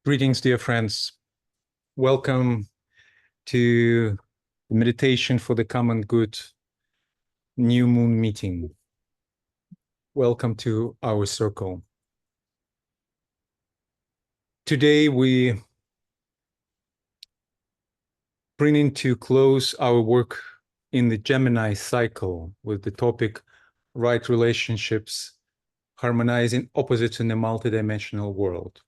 Greetings, dear friends. Welcome to the Meditation for the Common Good New Moon meeting. Welcome to our circle. Today we bring into close our work in the Gemini cycle with the topic right relationships, harmonizing opposites in a multidimensional world.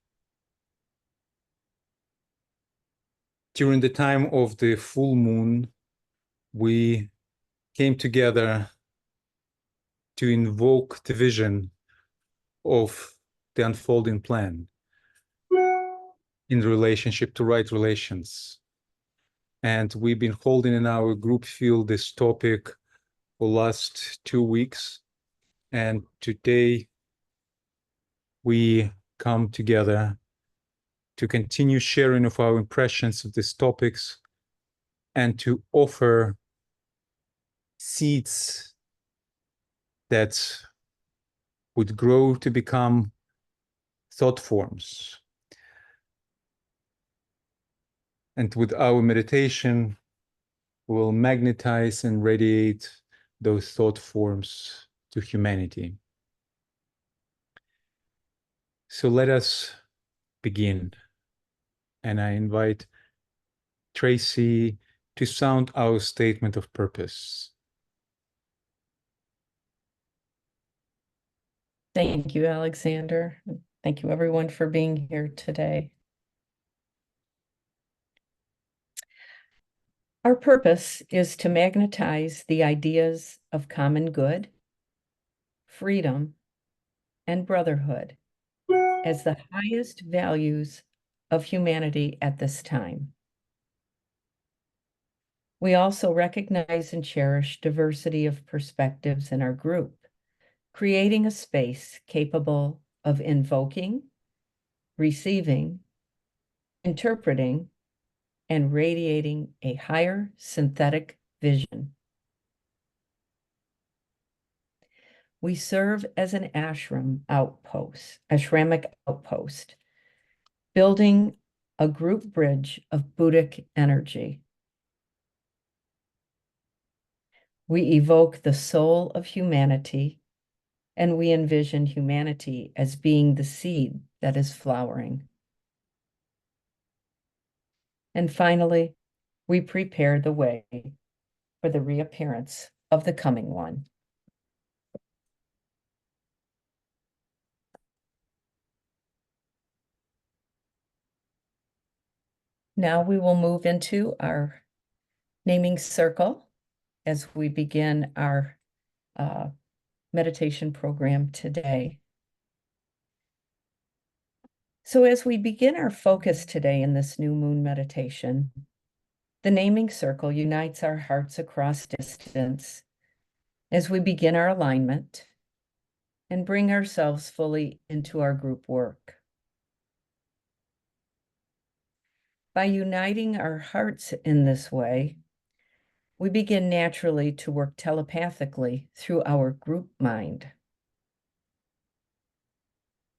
During the time of the full moon, we came together to invoke the vision of the unfolding plan in relationship to right relations. And we've been holding in our group field this topic for the last 2 weeks. And today we come together to continue sharing of our impressions of these topics and to offer seeds that would grow to become thought forms. And with our meditation, we'll magnetize and radiate those thought forms to humanity. So let us begin. And I invite Tracy to sound our statement of purpose. Thank you, Alexander. Thank you, everyone, for being here today. Our purpose is to magnetize the ideas of common good, freedom, and brotherhood as the highest values of humanity at this time. We also recognize and cherish diversity of perspectives in our group, creating a space capable of invoking, receiving, interpreting, and radiating a higher synthetic vision. We serve as an ashramic outpost, building a group bridge of Buddhic energy. We evoke the soul of humanity, and we envision humanity as being the seed that is flowering. And finally, we prepare the way for the reappearance of the coming one. Now we will move into our naming circle as we begin our meditation program today. So as we begin our focus today in this new moon meditation, the naming circle unites our hearts across distance as we begin our alignment and bring ourselves fully into our group work. By uniting our hearts in this way, we begin naturally to work telepathically through our group mind.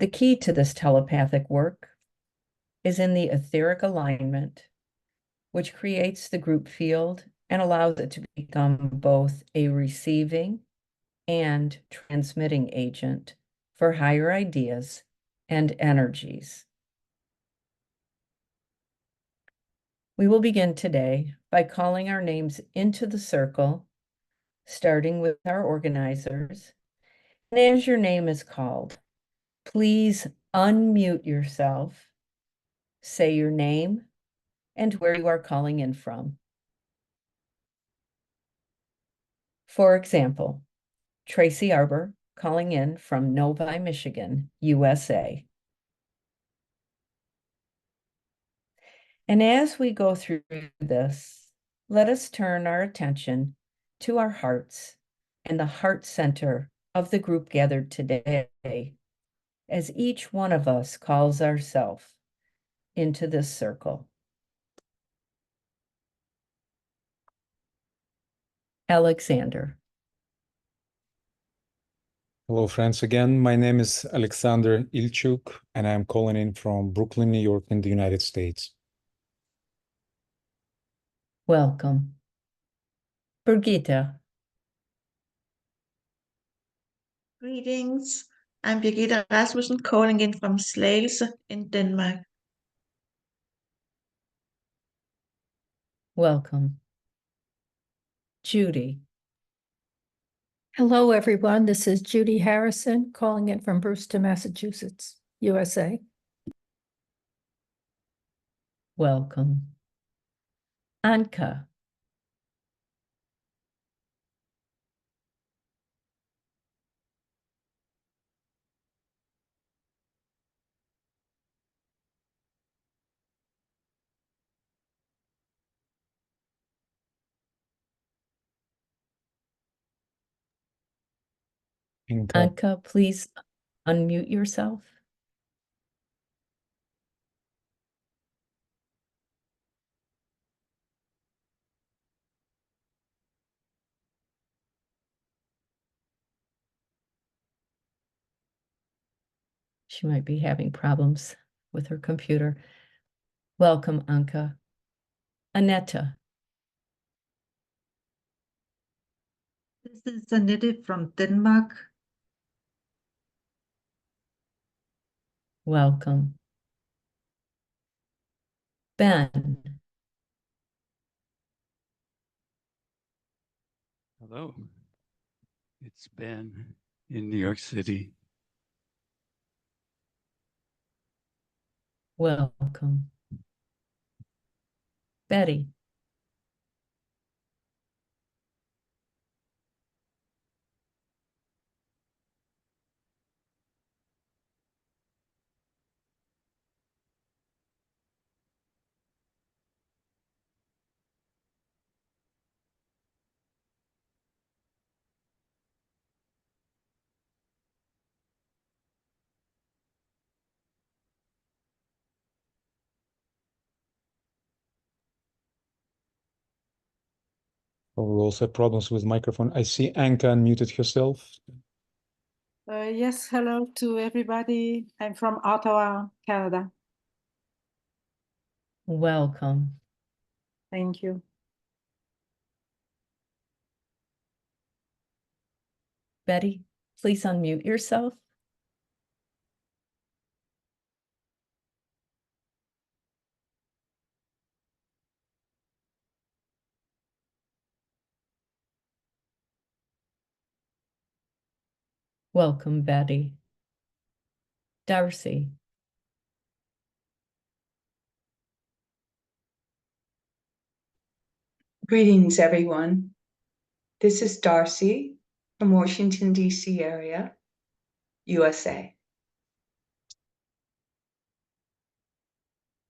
The key to this telepathic work is in the etheric alignment, which creates the group field and allows it to become both a receiving and transmitting agent for higher ideas and energies. We will begin today by calling our names into the circle, starting with our organizers. And as your name is called, please unmute yourself, say your name, and where you are calling in from. For example, Tracy Arbor, calling in from Novi, Michigan, USA. And as we go through this, let us turn our attention to our hearts and the heart center of the group gathered today, as each one of us calls ourselves into this circle. Alexander. Hello, friends. Again, my name is Alexander Ilchuk, and I'm calling in from Brooklyn, New York, in the United States. Welcome. Birgitta. Greetings. I'm Birgitta Rasmussen calling in from Slagelse in Denmark. Welcome. Judy. Hello, everyone. This is Judy Harrison calling in from Brewster, Massachusetts, USA. Welcome. Anka. Anka, please unmute yourself. She might be having problems with her computer. Welcome, Anka. Anetta. This is Annette from Denmark. Welcome. Ben. Hello, it's Ben in New York City. Welcome. Betty. Oh, we also have problems with microphone. I see Anka unmuted herself. Yes, hello to everybody. I'm from Ottawa, Canada. Welcome. Thank you. Betty, please unmute yourself. Welcome, Betty. Darcy. Greetings, everyone. This is Darcy from Washington, D.C. area, USA.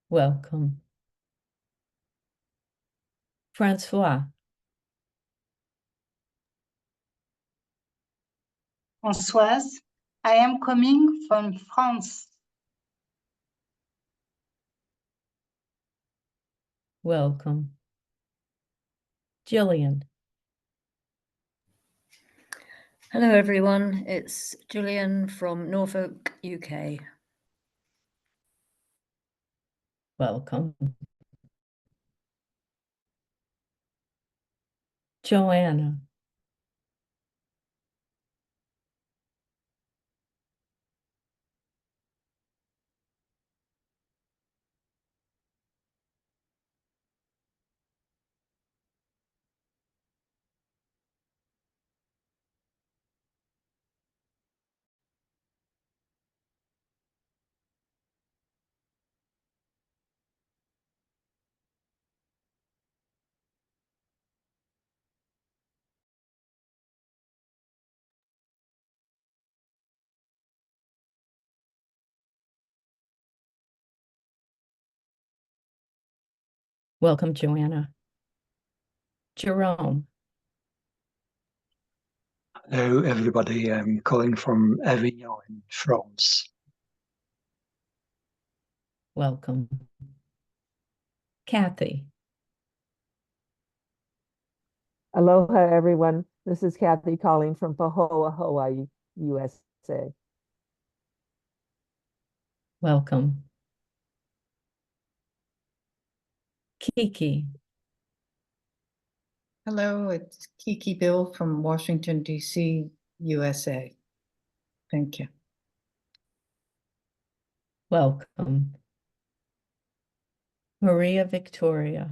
Welcome. Francois. Françoise. I am coming from France. Welcome. Jillian. Hello, everyone. It's Julian from Norfolk, UK. Welcome. Joanna. Welcome, Joanna. Jerome. Hello, everybody. I'm calling from Avignon in France. Welcome. Kathy. Aloha, everyone. This is Kathy calling from Pahoa, Hawaii. USA. Welcome. Kiki. Hello, it's Kiki Bill from Washington, D.C., USA. Thank you. Welcome. Maria Victoria.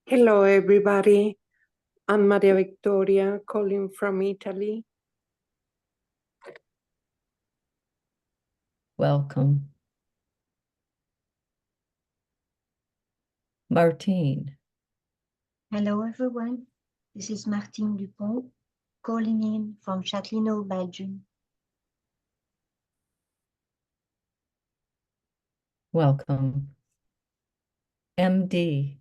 Hello, everybody. I'm Maria Victoria, calling from Italy. Welcome. Martine. Hello, everyone. This is Martine Dupont, calling in from Châtellerault, Belgium. Welcome. MD.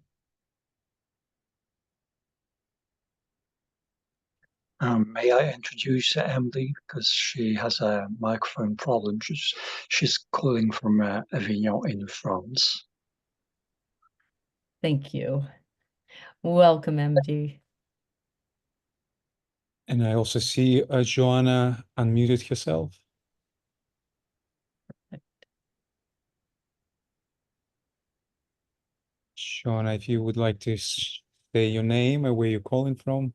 May I introduce Emily because she has a microphone problem. She's calling from Avignon in France. Thank you. Welcome, MD. And I also see Joanna unmuted herself. Joanna, if you would like to say your name and where you're calling from.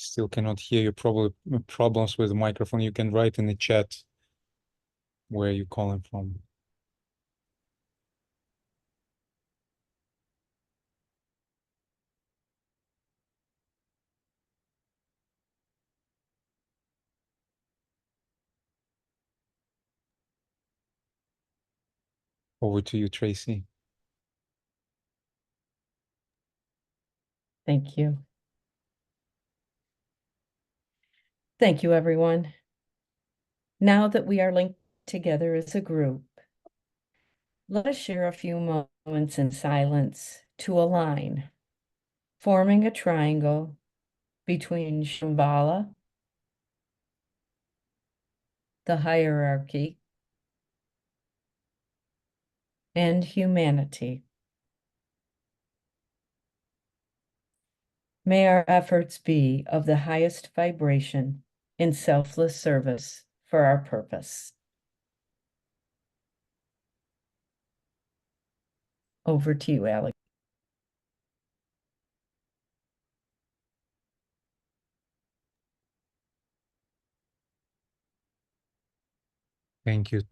Still cannot hear you. Probably problems with the microphone. You can write in the chat where you're calling from. Over to you, Tracy. Thank you. Thank you, everyone. Now that we are linked together as a group, let us share a few moments in silence to align, forming a triangle between Shambhala, the hierarchy, and humanity. May our efforts be of the highest vibration in selfless service for our purpose. Over to you, Alex. Thank you,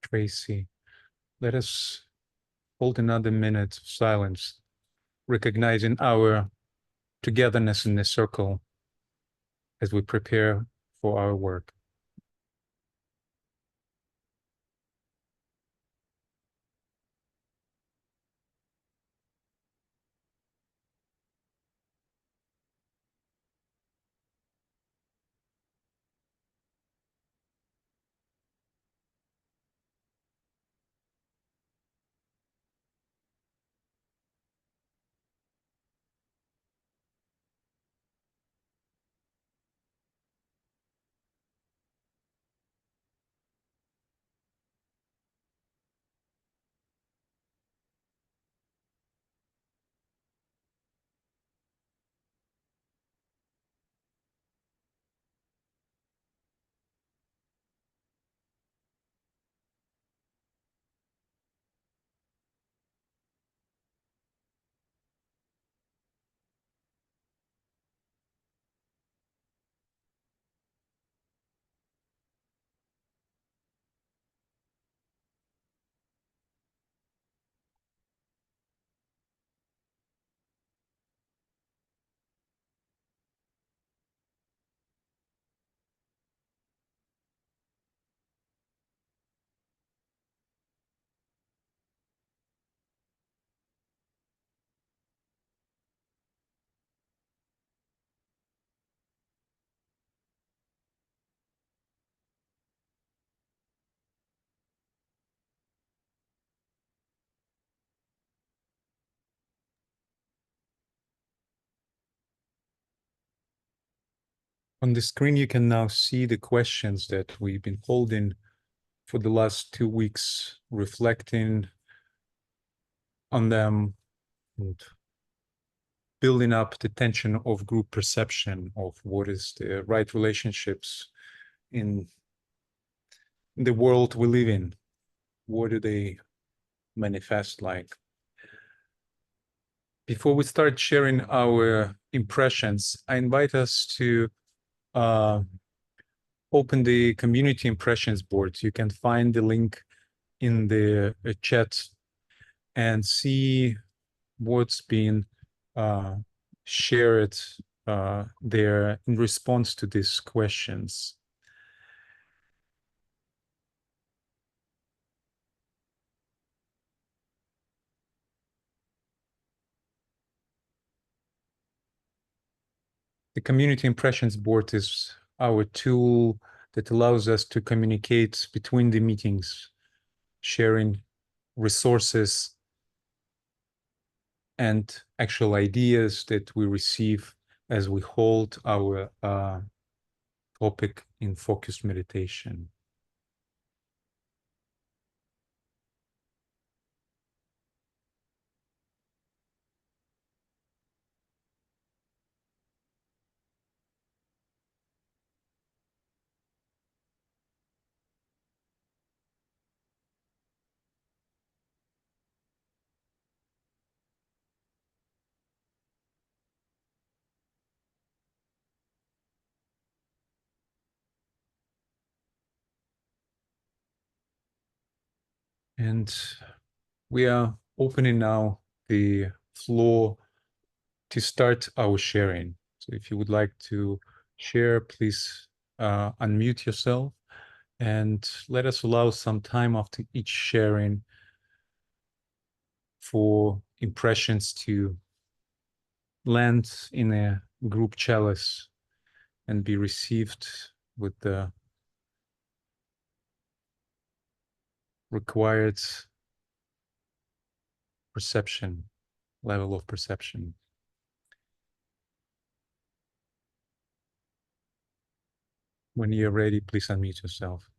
Tracy. Let us hold another minute of silence, recognizing our togetherness in this circle as we prepare for our work. On the screen, you can now see the questions that we've been holding for the last 2 weeks, reflecting on them and building up the tension of group perception of what is the right relationships in the world we live in. What do they manifest like? Before we start sharing our impressions, I invite us to open the community impressions board. You can find the link in the chat and see what's been shared there in response to these questions. The community impressions board is our tool that allows us to communicate between the meetings, sharing resources and actual ideas that we receive as we hold our topic in focused meditation. And we are opening now the floor to start our sharing. So if you would like to share, please unmute yourself and let us allow some time after each sharing for impressions to land in a group chalice and be received with the required perception, level of perception. When you're ready, please unmute yourself.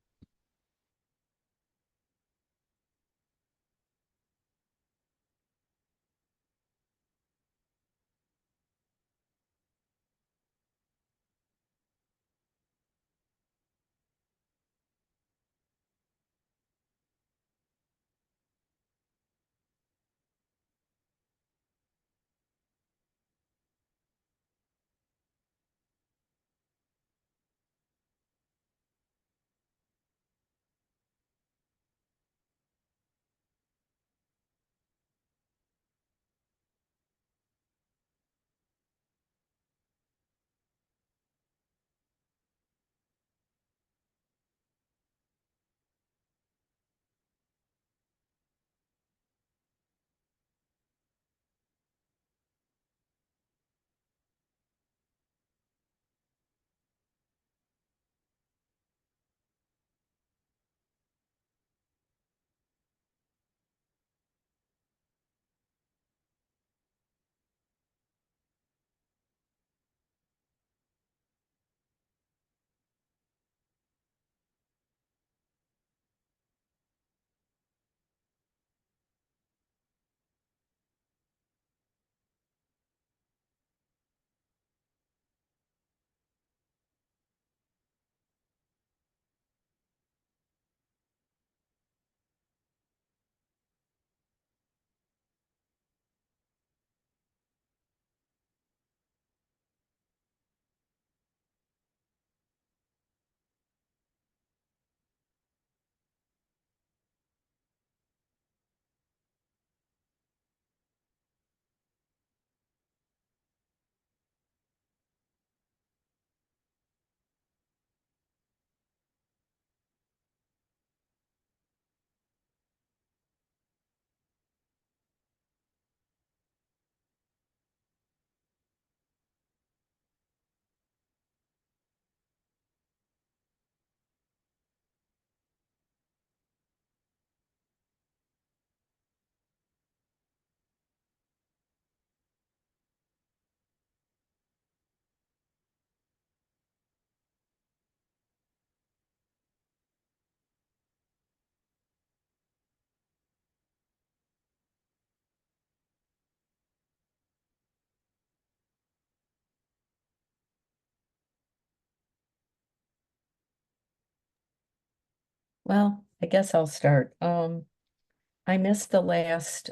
Well, I guess I'll start. I missed the last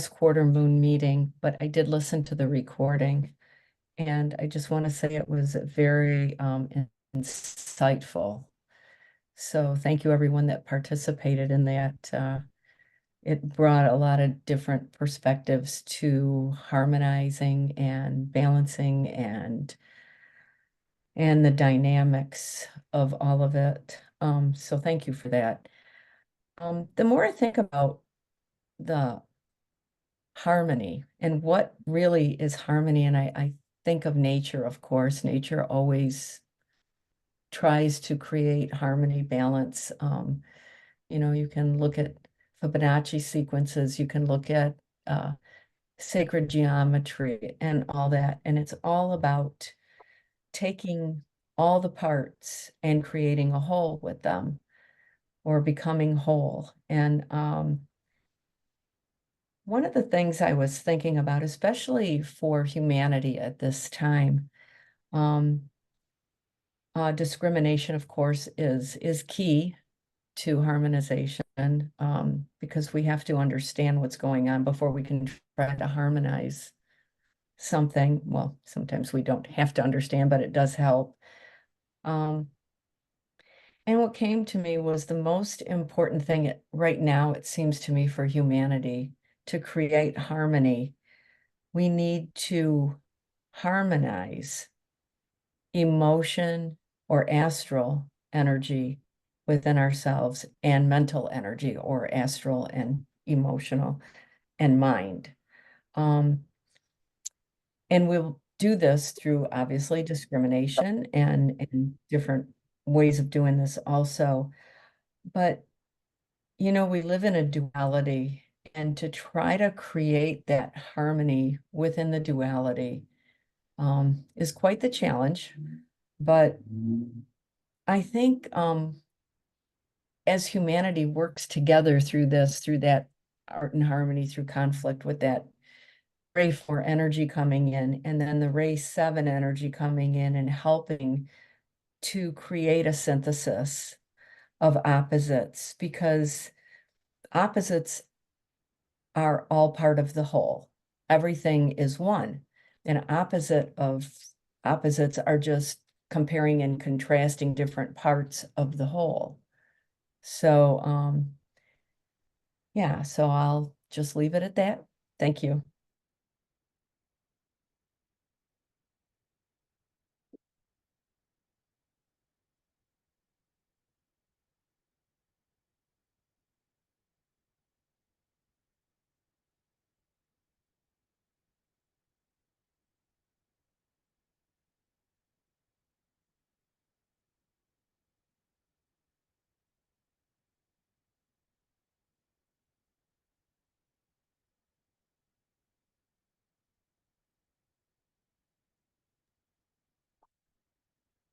quarter moon meeting, but I did listen to the recording, and I just want to say it was very insightful. So thank you everyone that participated in that. It brought a lot of different perspectives to harmonizing and balancing and the dynamics of all of it. So thank you for that. The more I think about the harmony and what really is harmony, and I think of nature, of course. Nature always tries to create harmony, balance. You can look at Fibonacci sequences, you can look at sacred geometry and all that, and it's all about taking all the parts and creating a whole with them, or becoming whole. And one of the things I was thinking about, especially for humanity at this time, discrimination, of course, is key to harmonization, because we have to understand what's going on before we can try to harmonize something. Well, sometimes we don't have to understand, but it does help. And what came to me was the most important thing right now, it seems to me, for humanity to create harmony, we need to harmonize emotion or astral energy within ourselves and mental energy or astral and emotional and mind. And we'll do this through obviously discrimination and different ways of doing this also. But, we live in a duality, and to try to create that harmony within the duality is quite the challenge. But I think as humanity works together through this, through that art and harmony, through conflict, with that ray 4 energy coming in, and then the ray 7 energy coming in and helping to create a synthesis of opposites, because opposites are all part of the whole. Everything is one. And opposite of opposites are just comparing and contrasting different parts of the whole. So, yeah, so I'll just leave it at that. Thank you.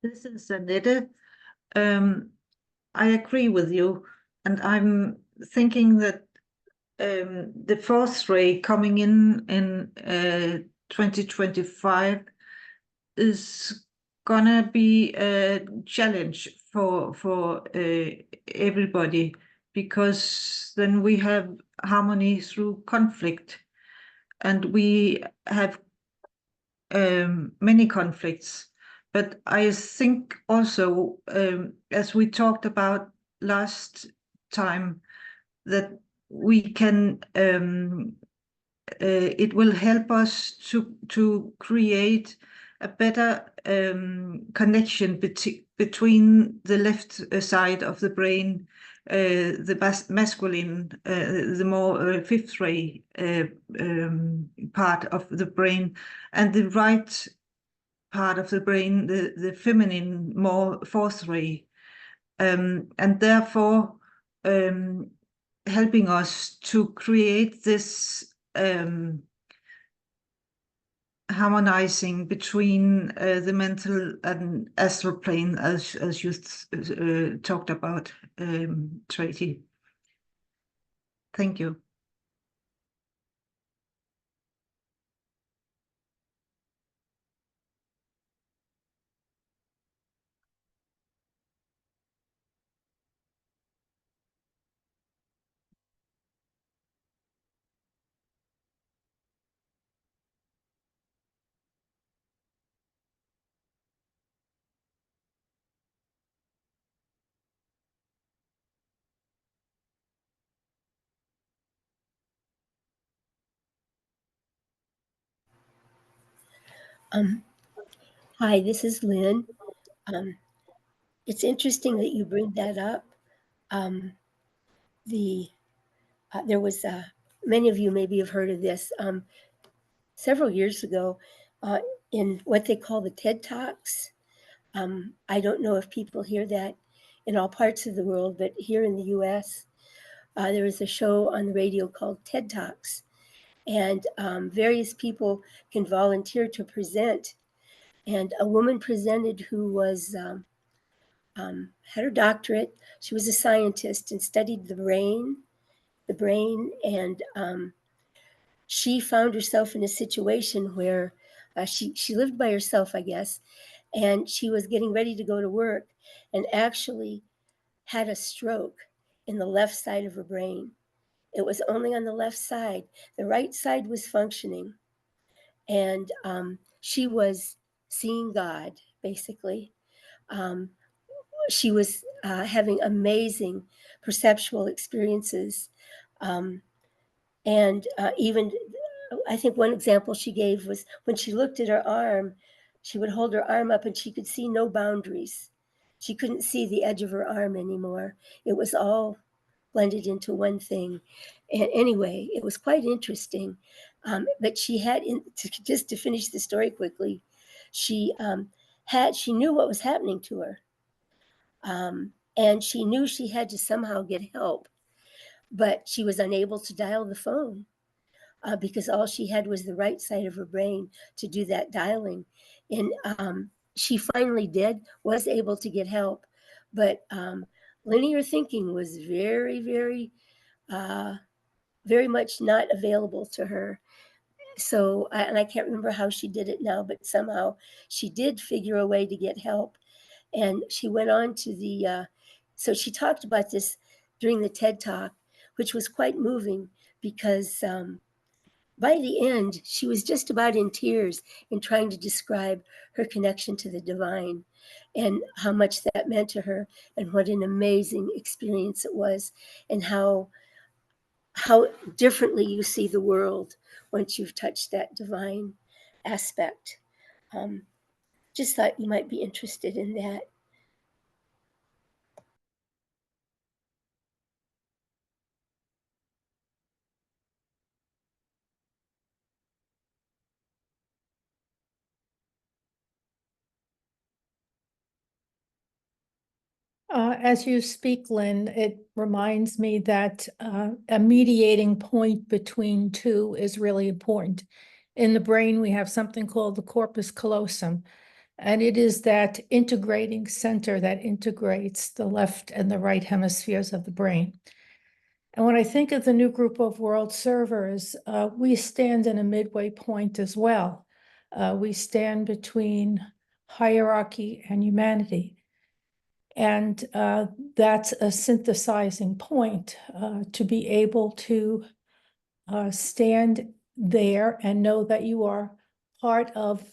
This is Annette. I agree with you, and I'm thinking that the fourth ray coming in 2025 is gonna be a challenge for everybody, because then we have harmony through conflict, and we have many conflicts. But I think also, as we talked about last time, that we can, it will help us to create a better connection between the left side of the brain, the masculine, the more fifth ray part of the brain, and the right part of the brain, the feminine, more fourth ray, and therefore helping us to create this harmonizing between the mental and astral plane, as you talked about, Tracy. Thank you. Hi, this is Lynn. It's interesting that you bring that up. There was many of you maybe have heard of this several years ago in what they call the TED Talks. I don't know if people hear that in all parts of the world, but here in the US, there was a show on the radio called TED Talks, and various people can volunteer to present. And a woman presented who was had her doctorate. She was a scientist and studied the brain, and she found herself in a situation where she lived by herself, I guess, and she was getting ready to go to work and actually had a stroke in the left side of her brain. It was only on the left side. The right side was functioning, and she was seeing God, basically. She was having amazing perceptual experiences. And even, I think one example she gave was when she looked at her arm, she would hold her arm up and she could see no boundaries. She couldn't see the edge of her arm anymore. It was all blended into one thing. And anyway, it was quite interesting. But she had, just to finish the story quickly, she knew what was happening to her. And she knew she had to somehow get help, but she was unable to dial the phone because all she had was the right side of her brain to do that dialing. And she finally was able to get help, but linear thinking was very, very, very much not available to her. So, and I can't remember how she did it now, but somehow she did figure a way to get help. And she went on to so she talked about this during the TED Talk, which was quite moving because by the end, she was just about in tears in trying to describe her connection to the divine and how much that meant to her and what an amazing experience it was, and how differently you see the world once you've touched that divine aspect. Just thought you might be interested in that. As you speak, Lynn, it reminds me that a mediating point between two is really important. In the brain, we have something called the corpus callosum, and it is that integrating center that integrates the left and the right hemispheres of the brain. And when I think of the new group of world servers, we stand in a midway point as well. We stand between hierarchy and humanity. And that's a synthesizing point to be able to stand there and know that you are part of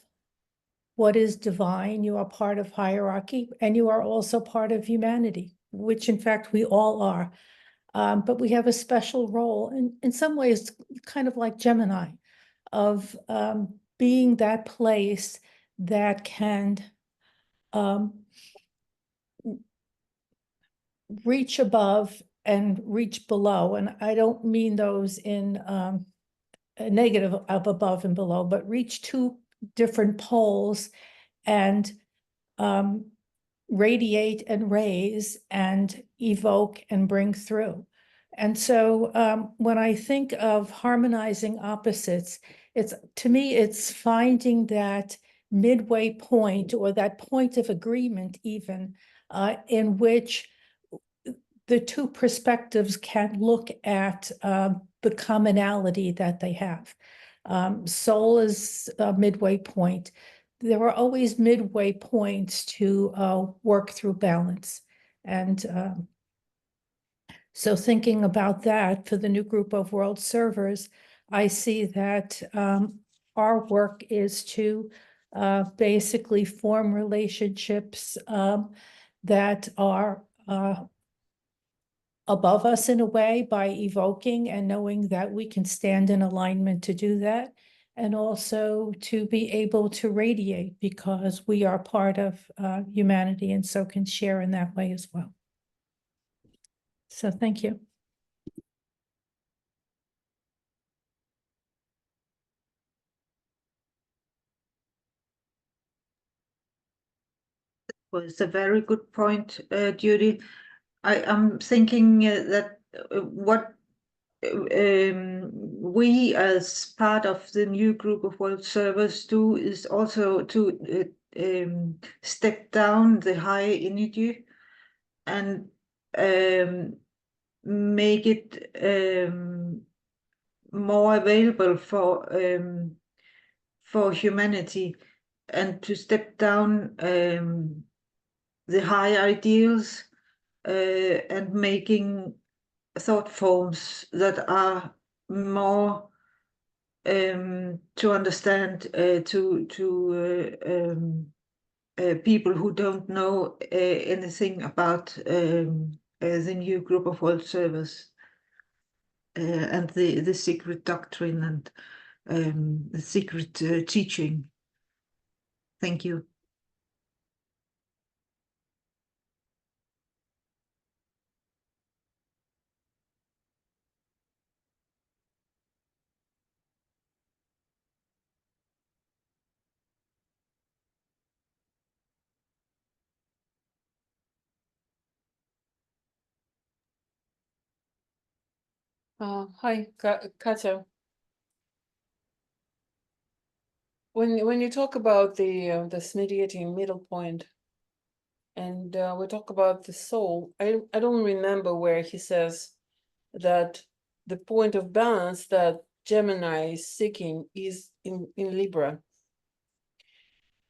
what is divine, you are part of hierarchy, and you are also part of humanity, which in fact we all are. But we have a special role, in some ways, kind of like Gemini, of being that place that can reach above and reach below. And I don't mean those in a negative of above and below, but reach two different poles and radiate and raise and evoke and bring through. And so when I think of harmonizing opposites, to me, it's finding that midway point or that point of agreement even in which the two perspectives can look at the commonality that they have. Soul is a midway point. There are always midway points to work through balance. And so thinking about that for the new group of world servers, I see that our work is to basically form relationships that are above us in a way by evoking and knowing that we can stand in alignment to do that, and also to be able to radiate, because we are part of humanity and so can share in that way as well. So thank you. Well, it's a very good point, Judy. I'm thinking that what we as part of the new group of world servers do is also to step down the high energy and make it more available for humanity, and to step down the high ideals and making thought forms that are more to understand to people who don't know anything about the new group of world servers and the secret doctrine and the secret teaching. Thank you. Hi, Katja. When you talk about this mediating middle point, and we talk about the soul, I don't remember where he says that the point of balance that Gemini is seeking is in Libra.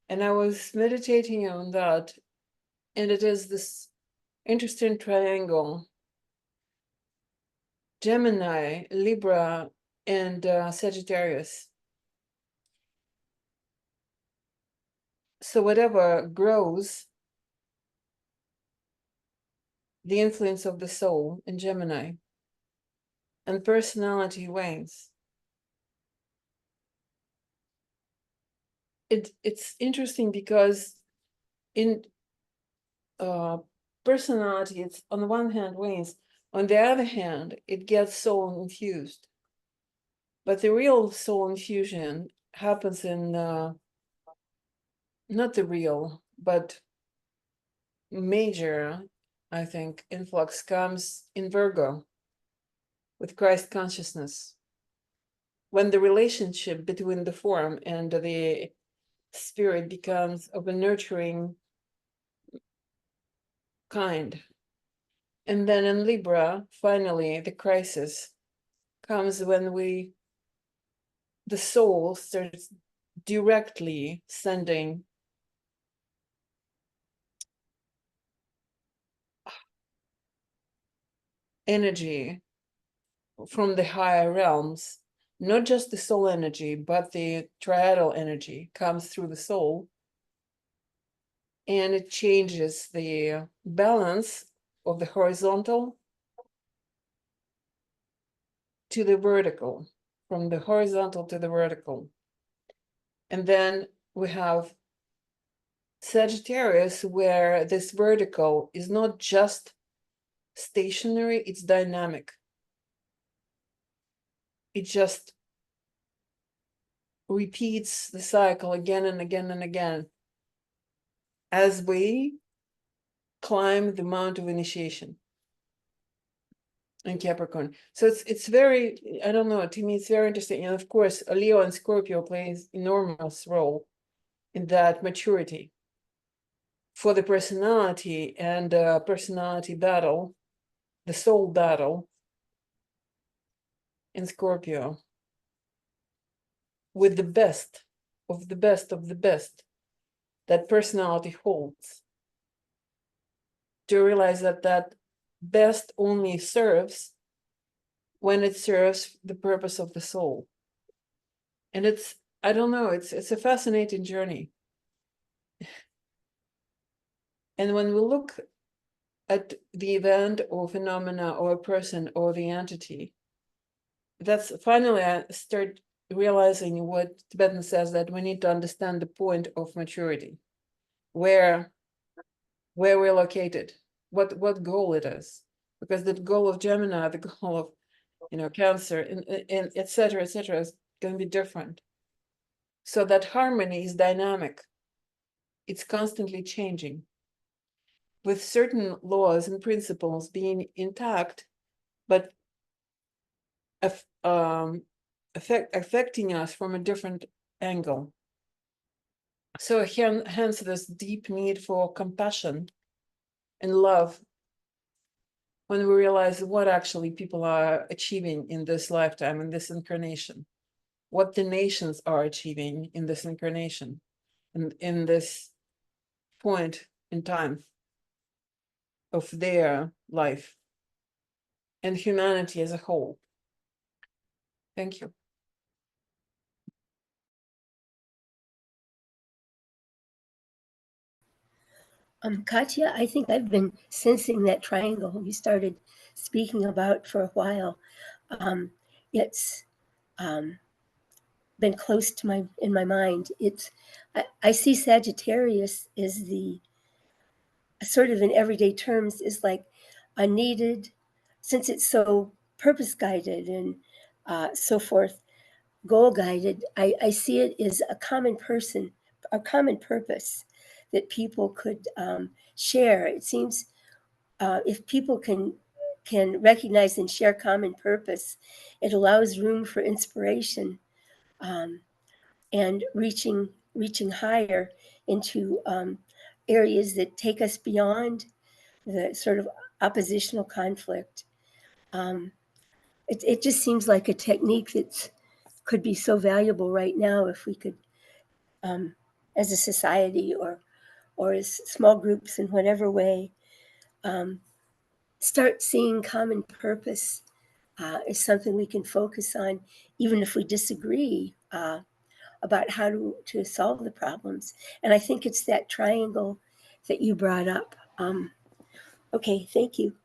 And I was meditating on that, and it is this interesting triangle: Gemini, Libra, and Sagittarius. So whatever grows, the influence of the soul in Gemini, and personality wanes. It's interesting because in personality, it's on the one hand wanes, on the other hand, it gets soul infused. But the real soul infusion happens in, not the real, but major, I think, influx comes in Virgo with Christ consciousness, when the relationship between the form and the spirit becomes of a nurturing kind. And then in Libra, finally, the crisis comes when the soul starts directly sending energy from the higher realms, not just the soul energy, but the triadal energy comes through the soul, and it changes the balance of the horizontal to the vertical, from the horizontal to the vertical. And then we have Sagittarius, where this vertical is not just stationary, it's dynamic. It just repeats the cycle again and again and again as we climb the mount of initiation in Capricorn. So it's very, I don't know, to me it's very interesting. And of course, Leo and Scorpio plays enormous role in that maturity for the personality and personality battle, the soul battle in Scorpio with the best of the best of the best that personality holds, to realize that that best only serves when it serves the purpose of the soul. And it's, I don't know, it's a fascinating journey. And when we look at the event or phenomena or a person or the entity, that's finally I start realizing what Tibetan says, that we need to understand the point of maturity, where we're located, what goal it is, because the goal of Gemini, the goal of Cancer, and et cetera, is going to be different. So that harmony is dynamic. It's constantly changing, with certain laws and principles being intact, but affecting us from a different angle. So hence this deep need for compassion and love when we realize what actually people are achieving in this lifetime, in this incarnation, what the nations are achieving in this incarnation, and in this point in time of their life and humanity as a whole. Thank you. Katya, I think I've been sensing that triangle you started speaking about for a while. It's been close to in my mind. I see Sagittarius as the sort of in everyday terms is like a needed, since it's so purpose guided and so forth, goal guided. I see it as a common person, a common purpose that people could share. It seems if people can recognize and share common purpose, it allows room for inspiration and reaching higher into areas that take us beyond the sort of oppositional conflict. It just seems like a technique that could be so valuable right now if we could, as a society or as small groups in whatever way, start seeing common purpose as something we can focus on, even if we disagree about how to solve the problems. And I think it's that triangle that you brought up. Okay, thank you.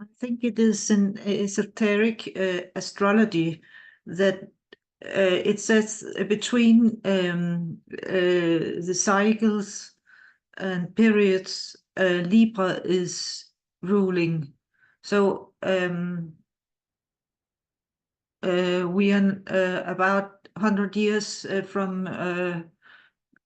I think it is an esoteric astrology that it says between the cycles and periods, Libra is ruling. So we are about 100 years from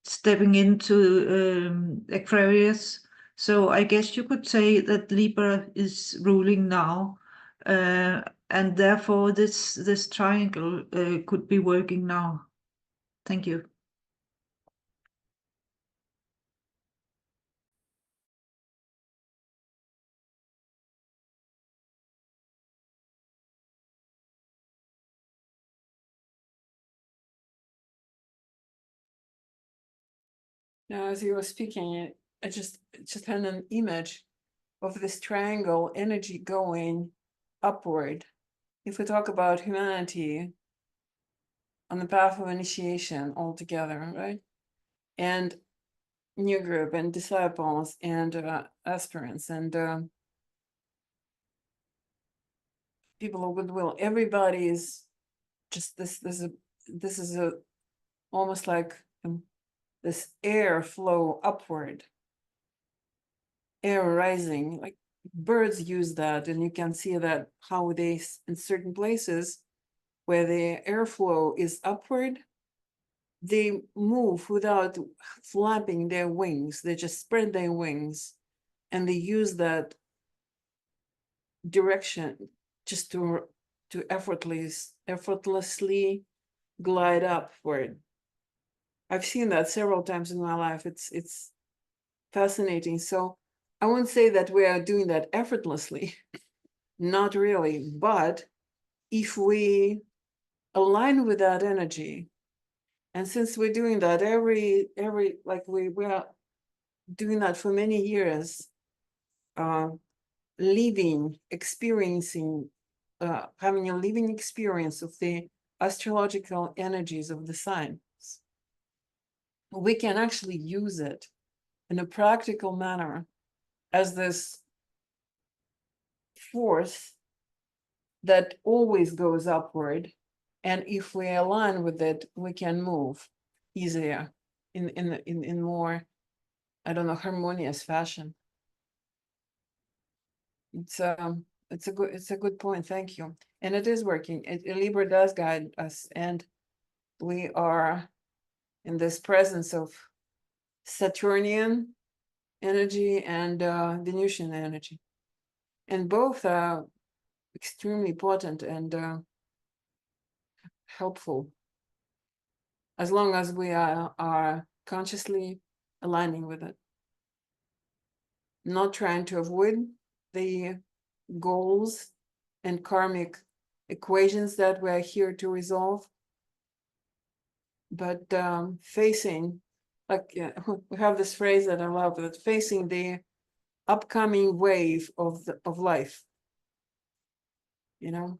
stepping into Aquarius. So I guess you could say that Libra is ruling now, and therefore this triangle could be working now. Thank you. Now, as you were speaking, I just had an image of this triangle energy going upward. If we talk about humanity on the path of initiation altogether, right? And new group and disciples and aspirants and people of goodwill, everybody is just this is a almost like this air flow upward, air rising, like birds use that, and you can see that how they, in certain places where the airflow is upward, they move without flapping their wings. They just spread their wings, and they use that direction just to effortlessly glide upward. I've seen that several times in my life. It's fascinating. So I wouldn't say that we are doing that effortlessly, not really. But if we align with that energy, and since we're doing that every like we are doing that for many years, experiencing, having a living experience of the astrological energies of the signs, we can actually use it in a practical manner as this force that always goes upward. And if we align with it, we can move easier in more, I don't know, harmonious fashion. It's a good point. Thank you. And it is working. Libra does guide us, and we are in this presence of Saturnian energy and Venusian energy, and both are extremely potent and helpful, as long as we are consciously aligning with it, not trying to avoid the goals and karmic equations that we're here to resolve, but facing, like we have this phrase that I love, that facing the upcoming wave of life, you know,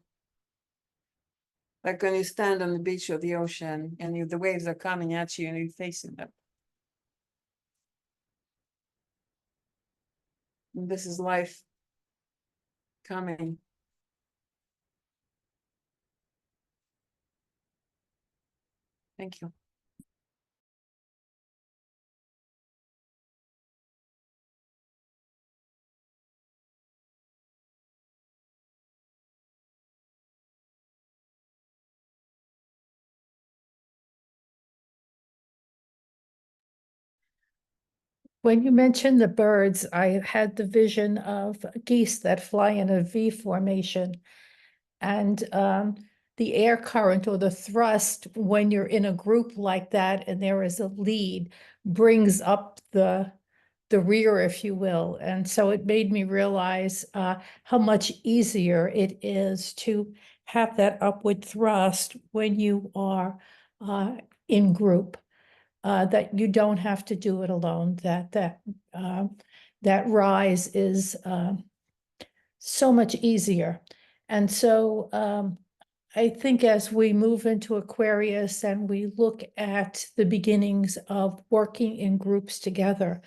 like when you stand on the beach or the ocean and the waves are coming at you and you're facing them. And this is life coming. Thank you. When you mentioned the birds, I had the vision of geese that fly in a V formation. And the air current or the thrust when you're in a group like that and there is a lead brings up the rear, if you will. And so it made me realize how much easier it is to have that upward thrust when you are in group. That you don't have to do it alone, that rise is so much easier. And so I think as we move into Aquarius and we look at the beginnings of working in groups together,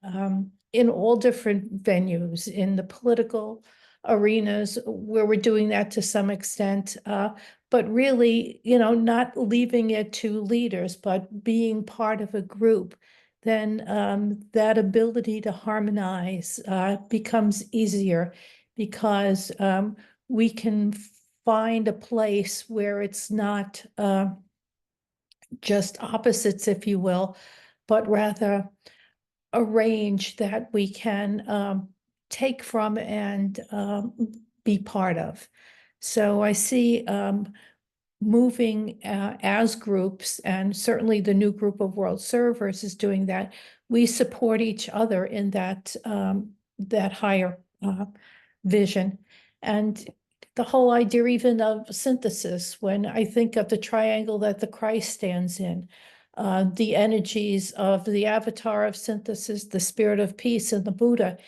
in all different venues, in the political arenas where we're doing that to some extent, but really, you know, not leaving it to leaders, but being part of a group, then that ability to harmonize becomes easier because we can find a place where it's not just opposites, if you will, but rather a range that we can take from and be part of. So I see moving as groups, and certainly the new group of world servers is doing that. We support each other in that that higher vision. And the whole idea even of synthesis, when I think of the triangle that the Christ stands in, the energies of the avatar of synthesis, the spirit of peace, and the Buddha,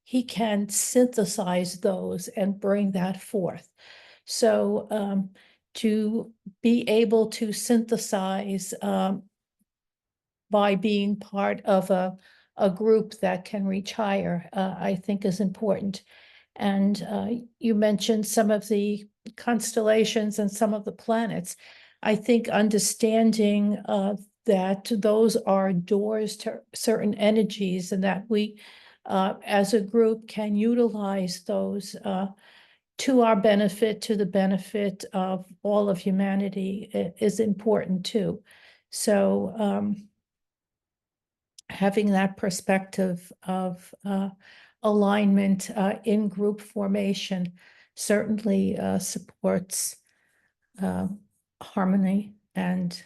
he can synthesize those and bring that forth. So to be able to synthesize by being part of a group that can reach higher, I think is important. And you mentioned some of the constellations and some of the planets. I think understanding that those are doors to certain energies and that we as a group can utilize those to our benefit, to the benefit of all of humanity is important too. So having that perspective of alignment in group formation certainly supports harmony, and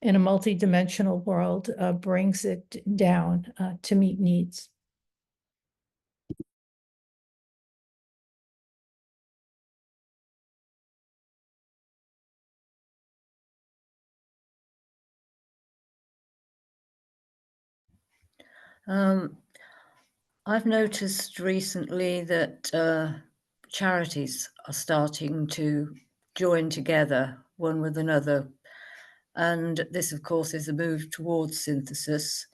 in a multidimensional world brings it down to meet needs. I've noticed recently that charities are starting to join together one with another. And this, of course, is a move towards synthesis.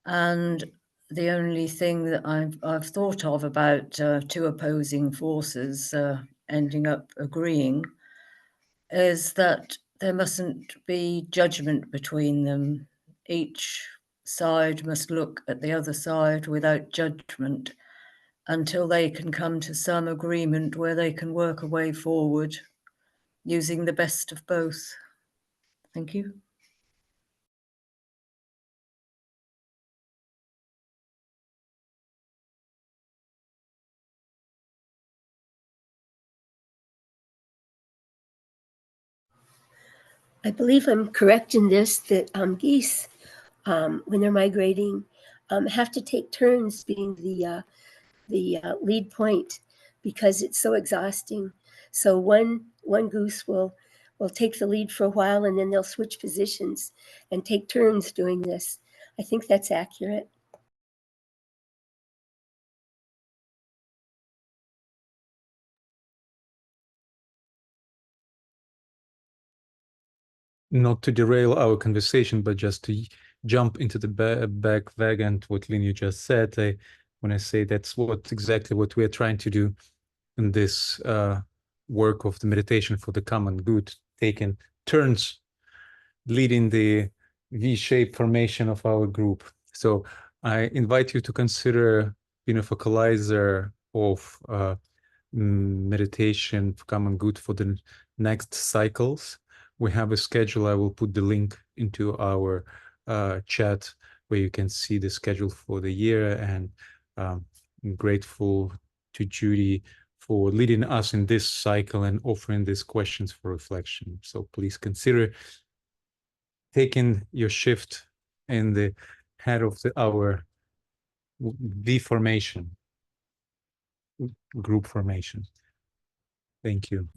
And the only thing that I've thought of about two opposing forces ending up agreeing is that there mustn't be judgment between them. Each side must look at the other side without judgment until they can come to some agreement where they can work a way forward using the best of both. Thank you. I believe I'm correct in this, that geese, when they're migrating, have to take turns being the lead point because it's so exhausting. So one goose will take the lead for a while, and then they'll switch positions and take turns doing this. I think that's accurate. Not to derail our conversation, but just to jump into the back wagon, what Lynn, you just said, when I say that's exactly what we are trying to do in this work of the meditation for the common good, taking turns leading the V-shaped formation of our group. So I invite you to consider being a focalizer of meditation for common good for the next cycles. We have a schedule. I will put the link into our chat where you can see the schedule for the year, and I'm grateful to Judy for leading us in this cycle and offering these questions for reflection. So please consider taking your shift in the head of our V formation, group formation. Thank you.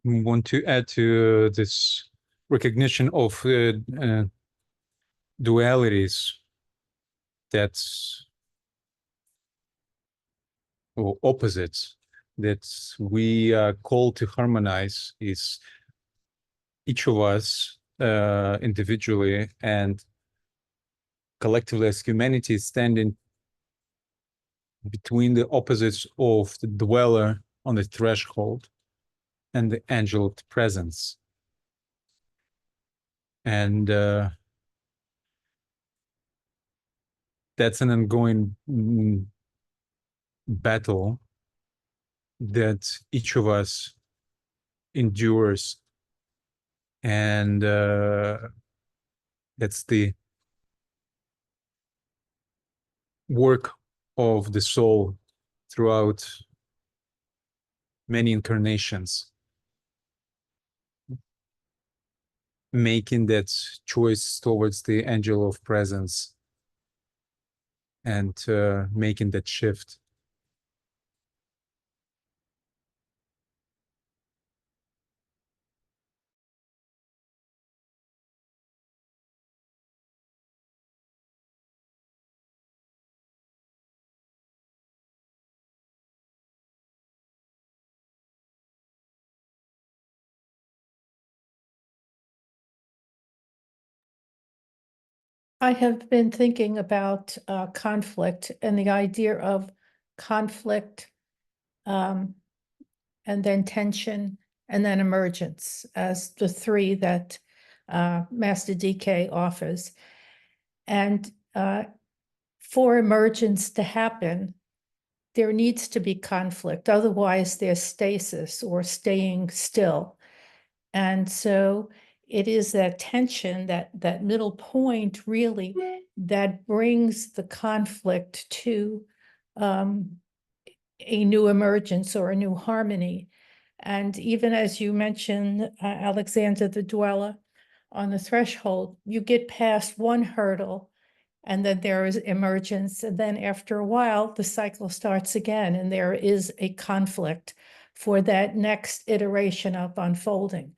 We want to add to this recognition of dualities or opposites that we are called to harmonize is each of us individually and collectively as humanity standing between the opposites of the dweller on the threshold and the angel of the presence. And that's an ongoing battle that each of us endures, and that's the work of the soul throughout many incarnations, making that choice towards the angel of presence and making that shift. I have been thinking about conflict and the idea of conflict, and then tension, and then emergence as the three that Master DK offers. And for emergence to happen, there needs to be conflict. Otherwise, there's stasis or staying still. And so it is that tension, that middle point really, that brings the conflict to a new emergence or a new harmony. And even as you mentioned, Alexander the Dweller, on the threshold, you get past one hurdle, and then there is emergence. And then after a while, the cycle starts again, and there is a conflict for that next iteration of unfolding.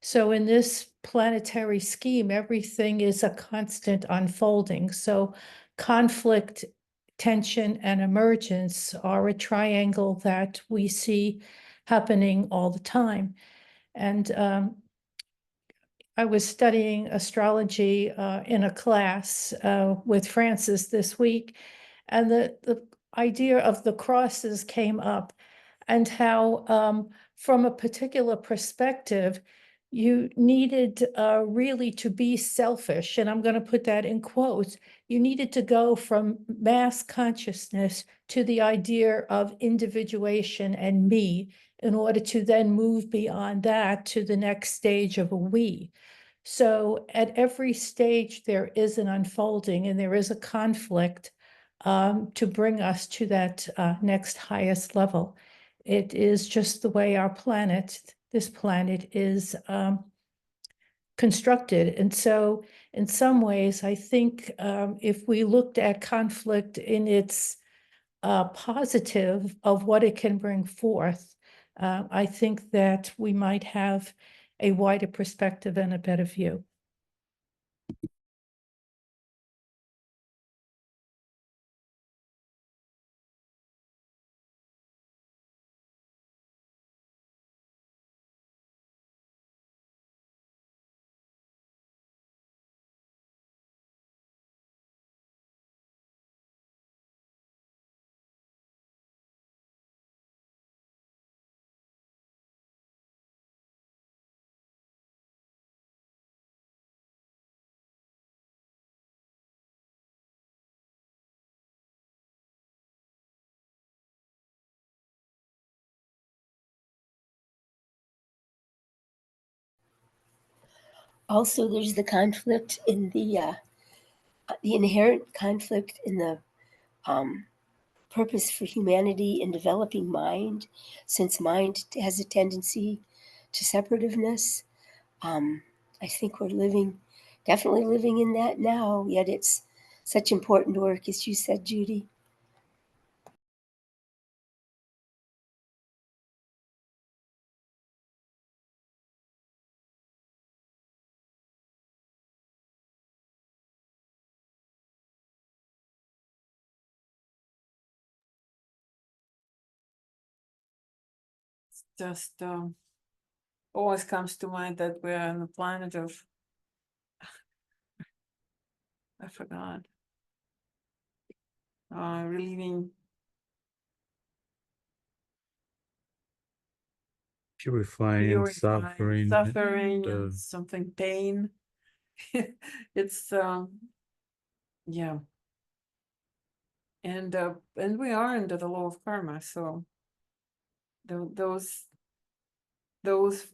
So in this planetary scheme, everything is a constant unfolding. So conflict, tension, and emergence are a triangle that we see happening all the time. And I was studying astrology in a class with Francis this week, and the idea of the crosses came up, and how from a particular perspective, you needed really to be selfish, and I'm going to put that in quotes. You needed to go from mass consciousness to the idea of individuation and me in order to then move beyond that to the next stage of a we. So at every stage, there is an unfolding and there is a conflict to bring us to that next highest level. It is just the way our planet, this planet, is constructed. And so in some ways, I think if we looked at conflict in its positive of what it can bring forth, I think that we might have a wider perspective and a better view. Also, there's the conflict in the inherent conflict in the purpose for humanity in developing mind, since mind has a tendency to separativeness. I think we're definitely living in that now, yet it's such important work, as you said, Judy. Just always comes to mind that we're on the planet of, I forgot, relieving, Purifying, suffering, and something pain. It's yeah. And we are under the law of karma, so those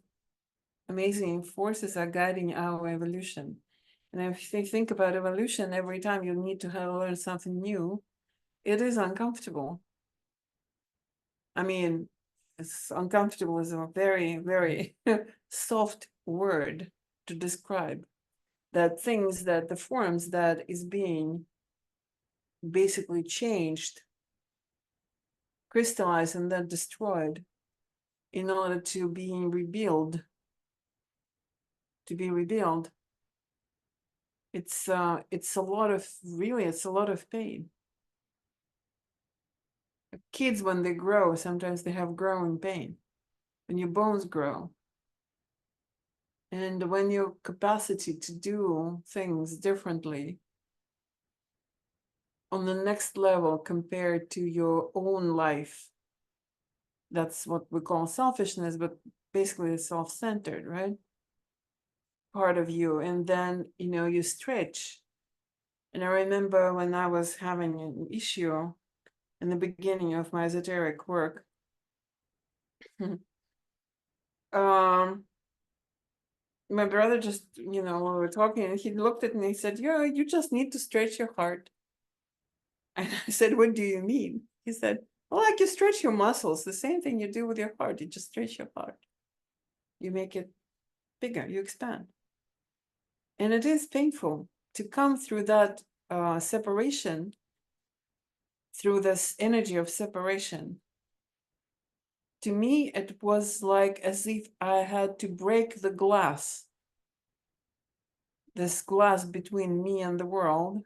amazing forces are guiding our evolution. And if you think about evolution, every time you need to learn something new, it is uncomfortable. I mean, it's uncomfortable is a very, very soft word to describe that things, that the forms that is being basically changed, crystallized, and then destroyed in order to be revealed. It's a lot of pain. Kids, when they grow, sometimes they have growing pain when your bones grow. And when your capacity to do things differently on the next level compared to your own life, that's what we call selfishness, but basically it's self-centered, right? Part of you. And then, you stretch. And I remember when I was having an issue in the beginning of my esoteric work, my brother just, we were talking, and he looked at me and he said, "Yeah, you just need to stretch your heart." And I said, "What do you mean?" He said, "Well, like you stretch your muscles, the same thing you do with your heart. You just stretch your heart. You make it bigger, you expand." And it is painful to come through that separation, through this energy of separation. To me, it was like as if I had to break the glass, this glass between me and the world,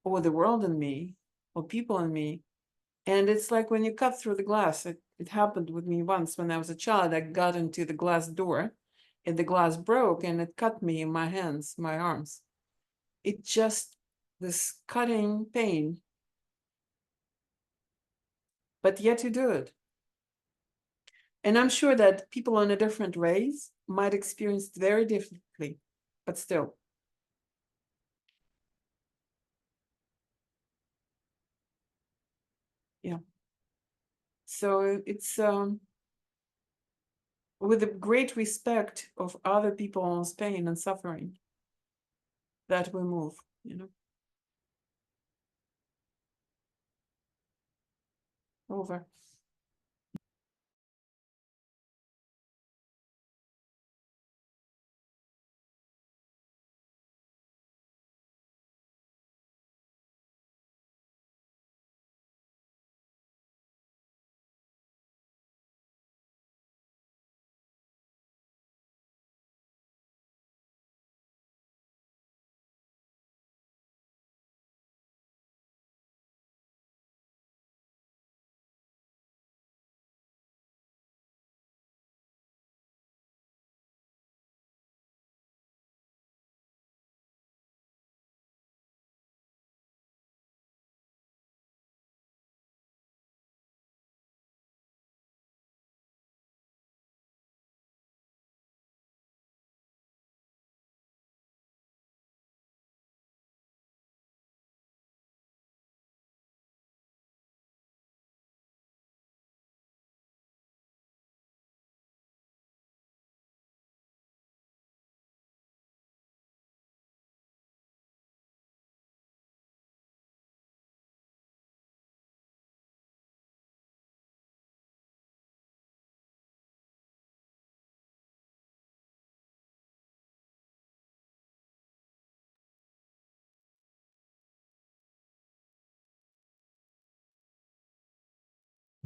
or the world and me, or people and me. And it's like when you cut through the glass, it happened with me once when I was a child. I got into the glass door and the glass broke and it cut me in my hands, my arms. It just, this cutting pain, but yet you do it. And I'm sure that people in a different ways might experience it very differently, but still. Yeah. So it's with a great respect of other people's pain and suffering that we move, Over.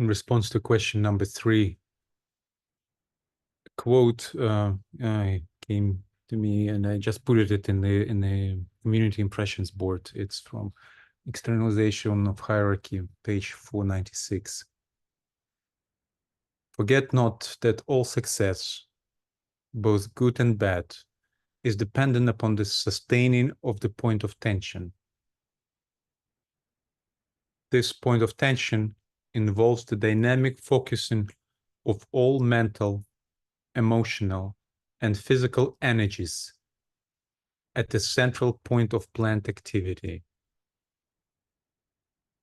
In response to question number 3, a quote came to me, and I just put it in the community impressions board. It's from Externalization of Hierarchy, page 496. "Forget not that all success, both good and bad, is dependent upon the sustaining of the point of tension. This point of tension involves the dynamic focusing of all mental, emotional, and physical energies at the central point of planned activity.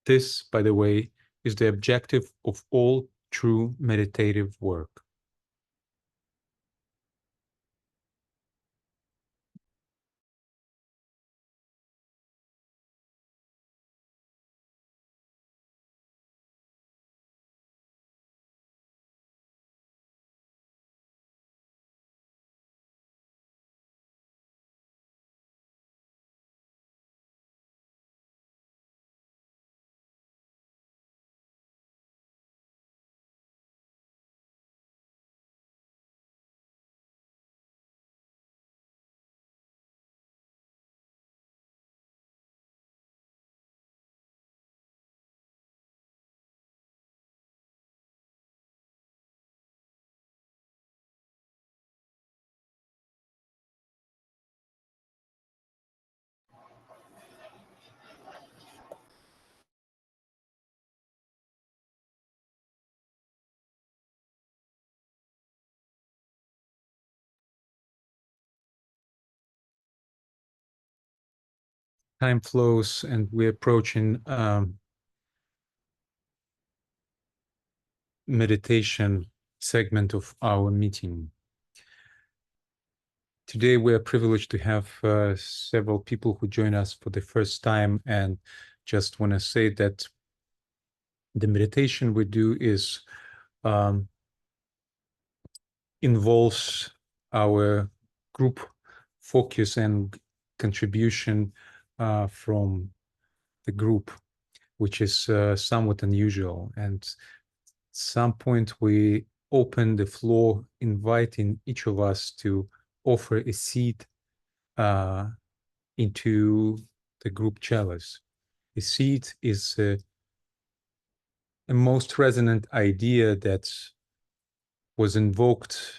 This, by the way, is the objective of all true meditative work. Time flows and we're approaching meditation segment of our meeting. Today we are privileged to have several people who join us for the first time, and just want to say that the meditation we do is involves our group focus and contribution from the group, which is somewhat unusual. And at some point we open the floor, inviting each of us to offer a seed into the group chalice. A seed is a most resonant idea that was invoked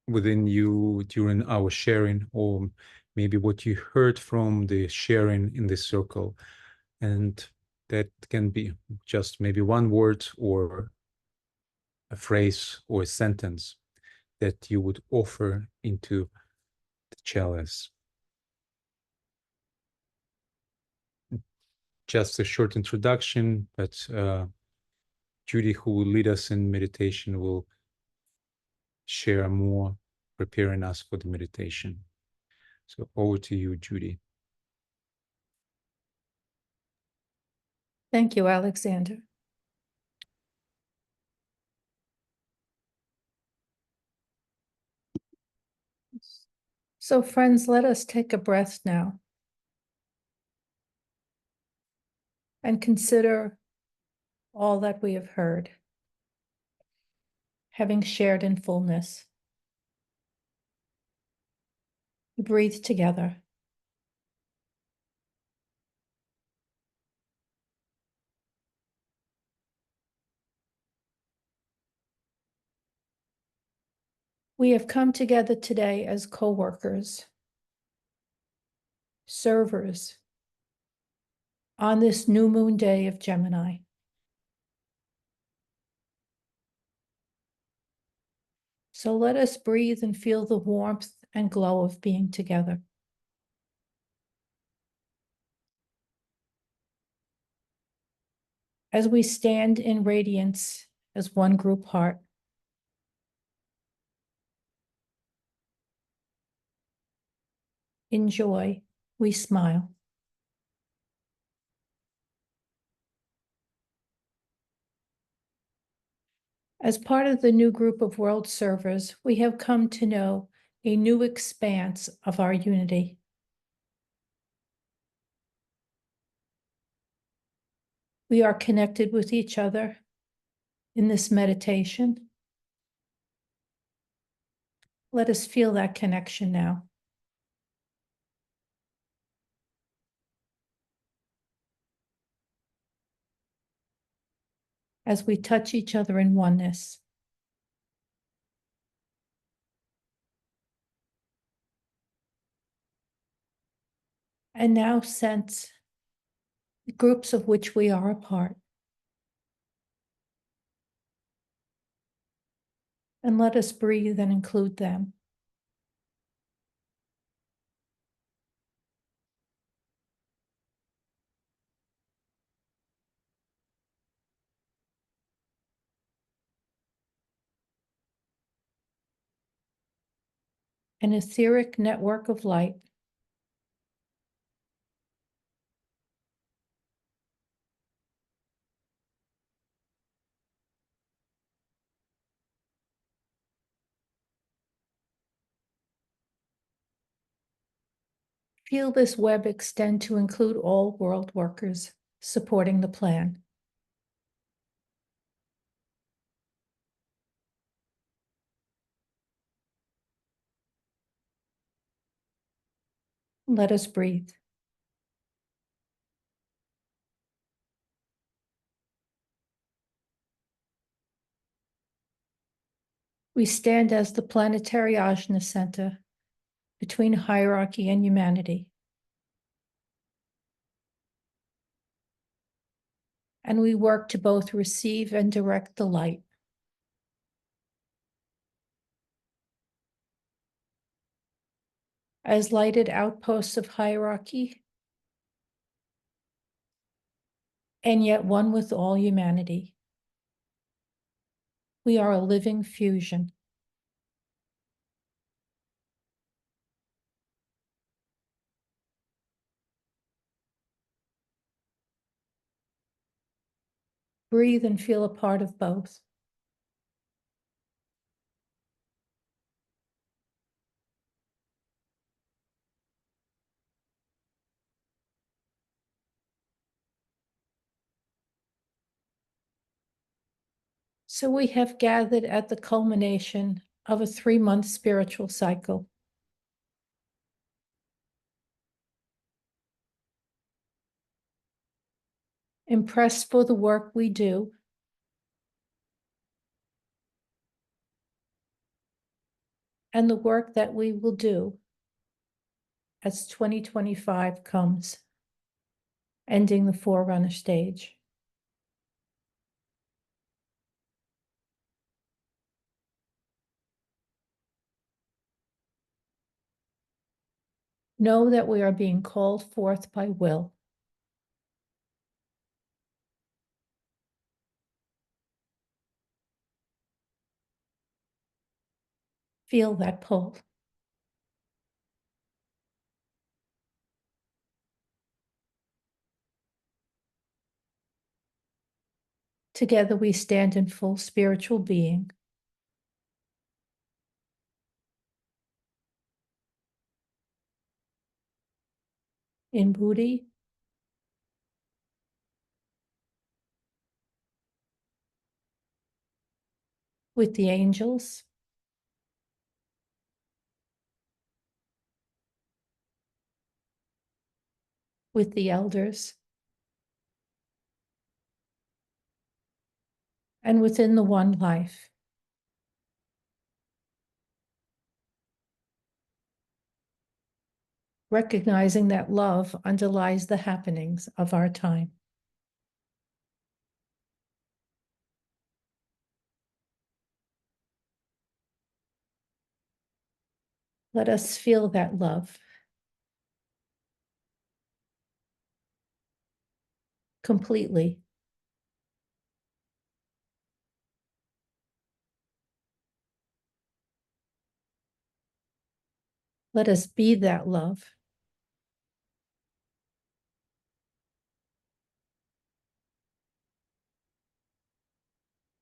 within you during our sharing, or maybe what you heard from the sharing in the circle. And that can be just maybe one word or a phrase or a sentence that you would offer into the chalice. Just a short introduction, but Judy, who will lead us in meditation, will share more, preparing us for the meditation. So over to you, Judy. Thank you, Alexander. So friends, let us take a breath now and consider all that we have heard, having shared in fullness. We breathe together. We have come together today as co-workers, servers, on this new moon day of Gemini. So let us breathe and feel the warmth and glow of being together. As we stand in radiance as one group heart, in joy, we smile. As part of the new group of world servers, we have come to know a new expanse of our unity. We are connected with each other in this meditation. Let us feel that connection now. As we touch each other in oneness. And now sense the groups of which we are a part. And let us breathe and include them. an etheric network of light. Feel this web extend to include all world workers supporting the plan. Let us breathe. We stand as the planetary ajna center between hierarchy and humanity. And we work to both receive and direct the light. As lighted outposts of hierarchy, and yet one with all humanity. We are a living fusion. Breathe and feel a part of both. So we have gathered at the culmination of a 3-month spiritual cycle. Impressed for the work we do, and the work that we will do as 2025 comes, ending the Forerunner stage. Know that we are being called forth by will. Feel that pull. Together we stand in full spiritual being. In Buddhi, with the angels, with the elders, and within the one life. Recognizing that love underlies the happenings of our time. Let us feel that love completely. Let us be that love.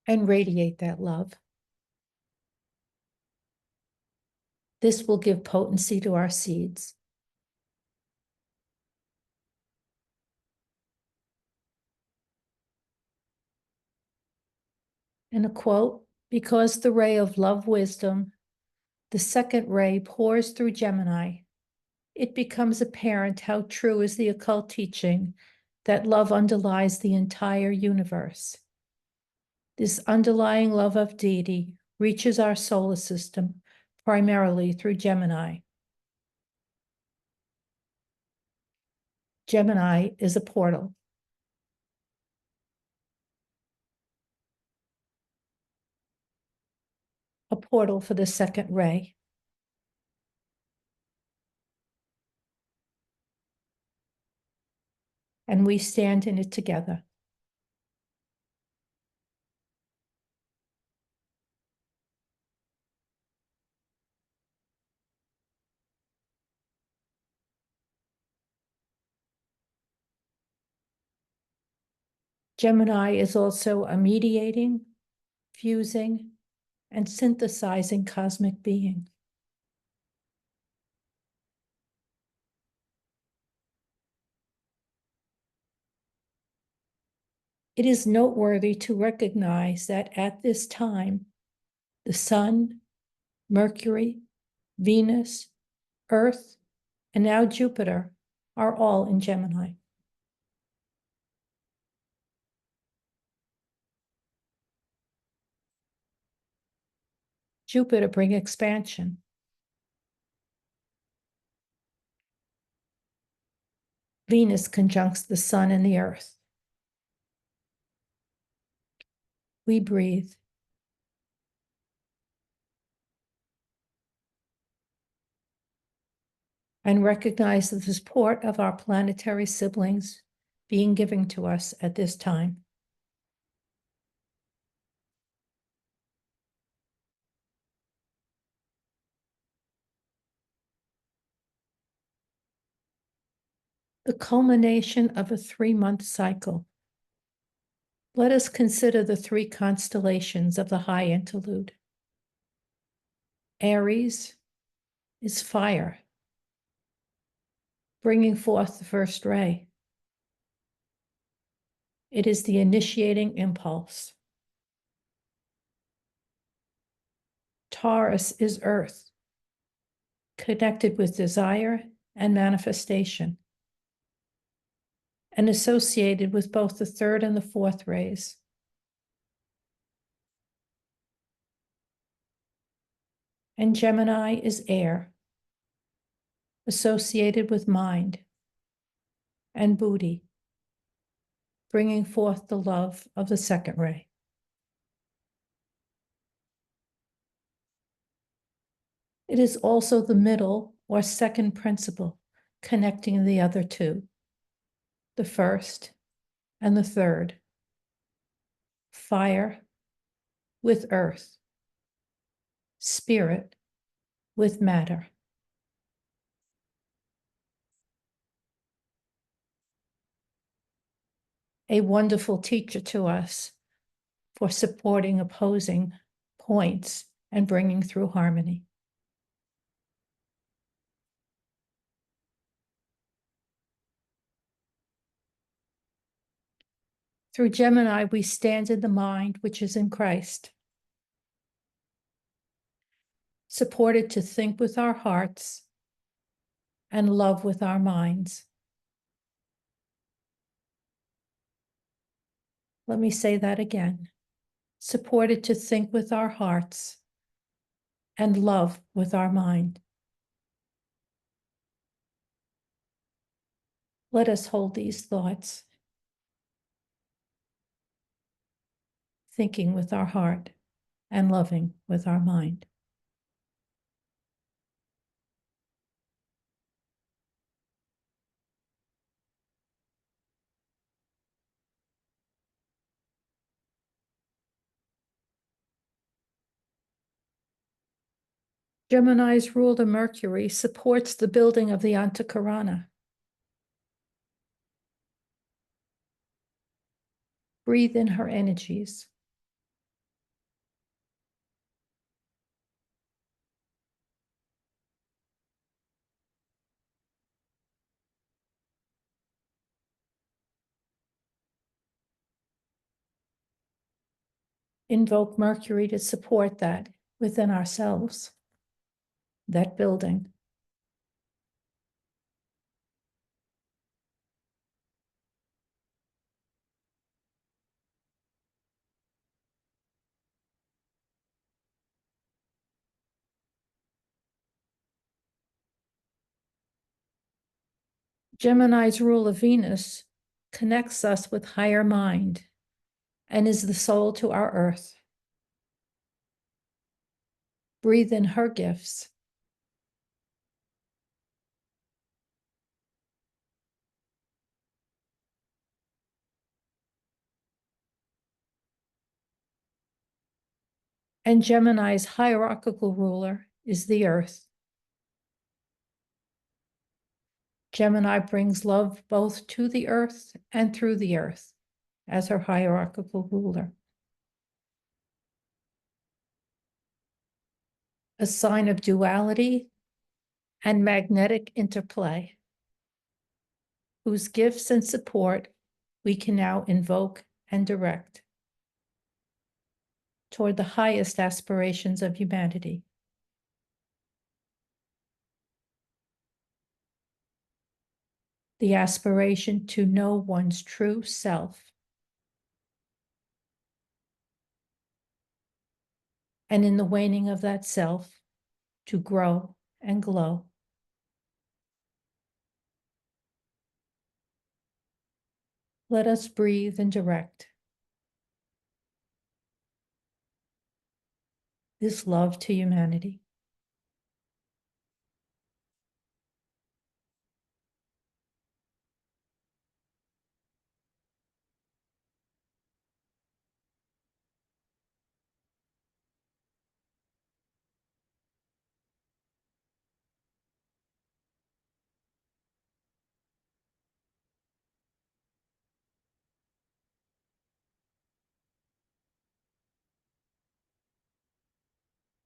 And radiate that love. This will give potency to our seeds. And a quote, because the ray of love wisdom, the second ray pours through Gemini, it becomes apparent how true is the occult teaching that love underlies the entire universe. This underlying love of deity reaches our solar system primarily through Gemini. Gemini is a portal. A portal for the second ray. And we stand in it together. Gemini is also a mediating, fusing, and synthesizing cosmic being. It is noteworthy to recognize that at this time, the Sun, Mercury, Venus, Earth, and now Jupiter are all in Gemini. Jupiter brings expansion. Venus conjuncts the Sun and the Earth. We breathe. And recognize the support of our planetary siblings being given to us at this time. The culmination of a 3-month cycle. Let us consider the 3 constellations of the high interlude. Aries is fire, bringing forth the first ray. It is the initiating impulse. Taurus is earth, connected with desire and manifestation, and associated with both the 3rd and the 4th rays. And Gemini is air, associated with mind and buddhi, bringing forth the love of the 2nd ray. It is also the middle or 2nd principle, connecting the other 2, the 1st and the 3rd. Fire with earth, spirit with matter. A wonderful teacher to us for supporting opposing points and bringing through harmony. Through Gemini, we stand in the mind which is in Christ, supported to think with our hearts and love with our minds. Let me say that again. Supported to think with our hearts and love with our mind. Let us hold these thoughts, thinking with our heart and loving with our mind. Gemini's ruler Mercury supports the building of the Antakarana. Breathe in her energies. Invoke Mercury to support that within ourselves, that building. Gemini's ruler Venus connects us with higher mind and is the soul to our earth. Breathe in her gifts. And Gemini's hierarchical ruler is the earth. Gemini brings love both to the earth and through the earth as her hierarchical ruler. A sign of duality and magnetic interplay, whose gifts and support we can now invoke and direct toward the highest aspirations of humanity. The aspiration to know one's true self, and in the waning of that self, to grow and glow. Let us breathe and direct this love to humanity.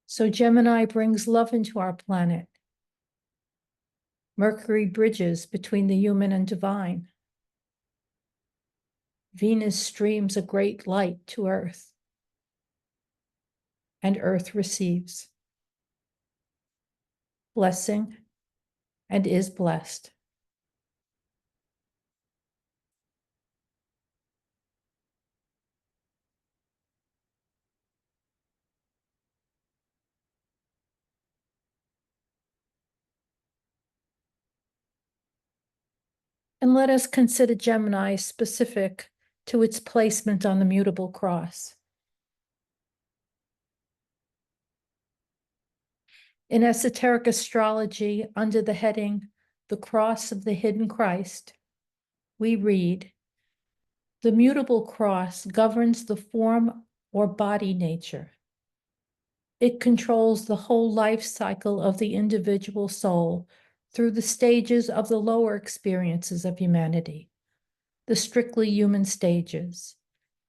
So Gemini brings love into our planet. Mercury bridges between the human and divine. Venus streams a great light to Earth, and Earth receives blessing and is blessed. And let us consider Gemini specific to its placement on the mutable cross. In esoteric astrology, under the heading, The Cross of the Hidden Christ, we read, the mutable cross governs the form or body nature. It controls the whole life cycle of the individual soul through the stages of the lower experiences of humanity, the strictly human stages,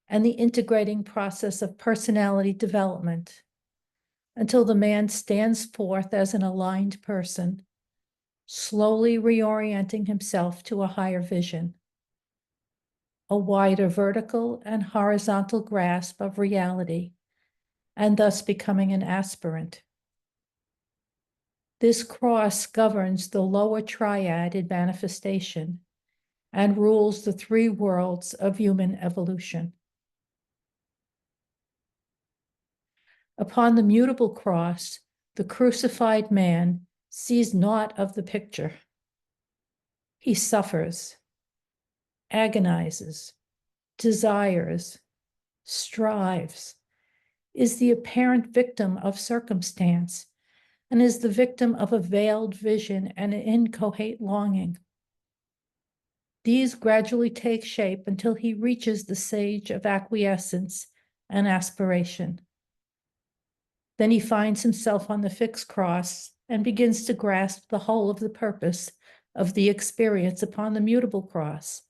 and the integrating process of personality development, until the man stands forth as an aligned person, slowly reorienting himself to a higher vision, a wider vertical and horizontal grasp of reality, and thus becoming an aspirant. This cross governs the lower triad in manifestation and rules the three worlds of human evolution. Upon the mutable cross, the crucified man sees naught of the picture. He suffers, agonizes, desires, strives, is the apparent victim of circumstance, and is the victim of a veiled vision and an inchoate longing. These gradually take shape until he reaches the stage of acquiescence and aspiration. Then he finds himself on the fixed cross and begins to grasp the whole of the purpose of the experience upon the mutable cross,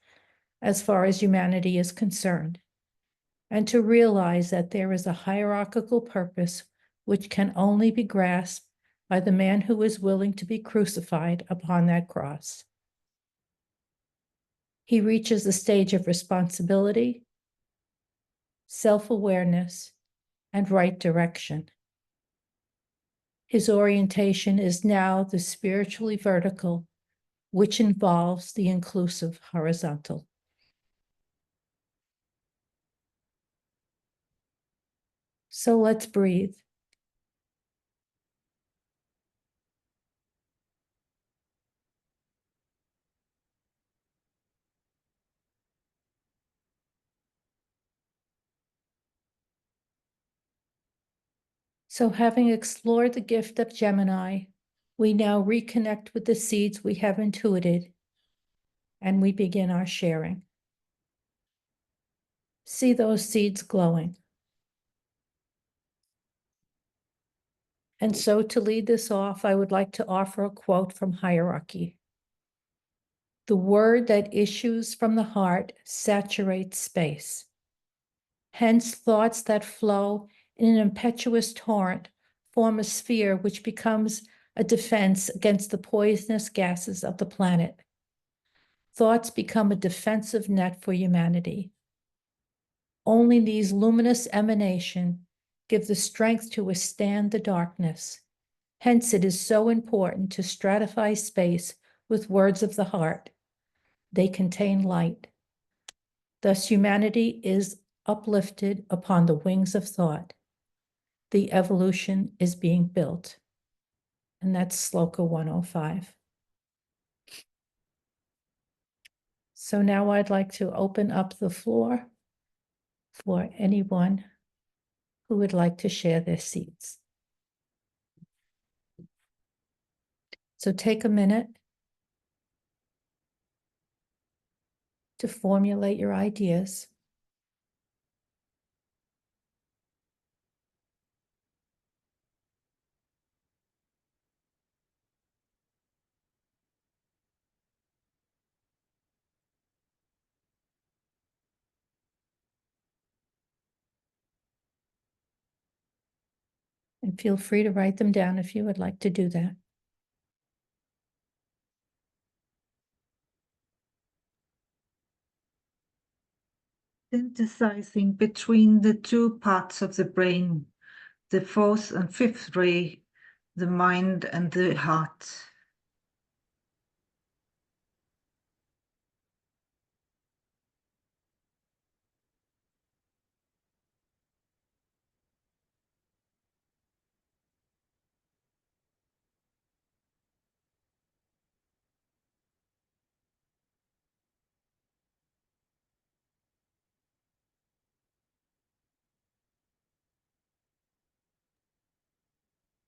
as far as humanity is concerned, and to realize that there is a hierarchical purpose which can only be grasped by the man who is willing to be crucified upon that cross. He reaches the stage of responsibility, self-awareness, and right direction. His orientation is now the spiritually vertical, which involves the inclusive horizontal. So let's breathe. So having explored the gift of Gemini, we now reconnect with the seeds we have intuited, and we begin our sharing. See those seeds glowing. And so to lead this off, I would like to offer a quote from Hierarchy. The word that issues from the heart saturates space. Hence, thoughts that flow in an impetuous torrent form a sphere which becomes a defense against the poisonous gases of the planet. Thoughts become a defensive net for humanity. Only these luminous emanations give the strength to withstand the darkness. Hence, it is so important to stratify space with words of the heart. They contain light. Thus, humanity is uplifted upon the wings of thought. The evolution is being built. And that's Sloka 105. So now I'd like to open up the floor for anyone who would like to share their seats. So take a minute to formulate your ideas. And feel free to write them down if you would like to do that. Synthesizing between the two parts of the brain, the fourth and fifth ray, the mind and the heart.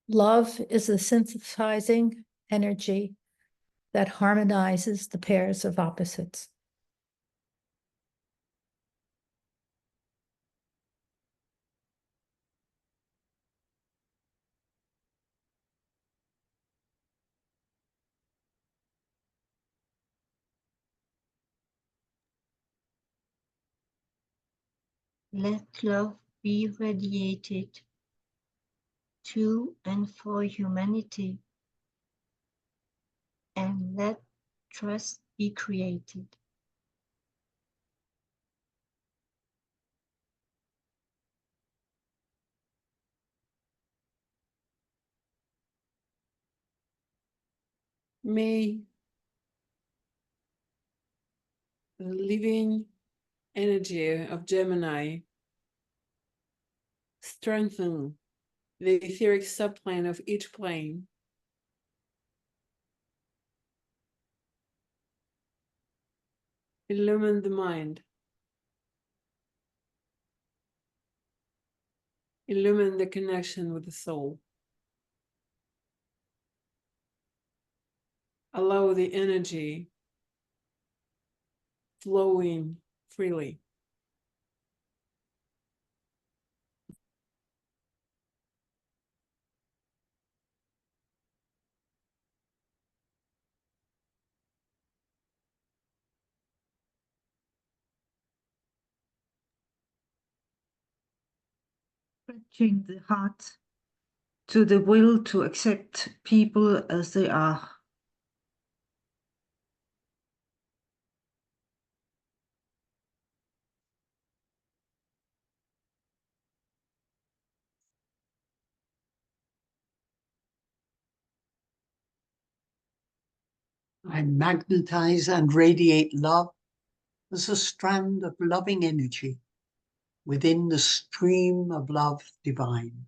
Love is a synthesizing energy that harmonizes the pairs of opposites. Let love be radiated to and for humanity, and let trust be created. May the living energy of Gemini strengthen the etheric subplane of each plane. Illumine the mind. Illumine the connection with the soul. Allow the energy flowing freely. Stretching the heart to the will to accept people as they are. I magnetize and radiate love as a strand of loving energy within the stream of love divine.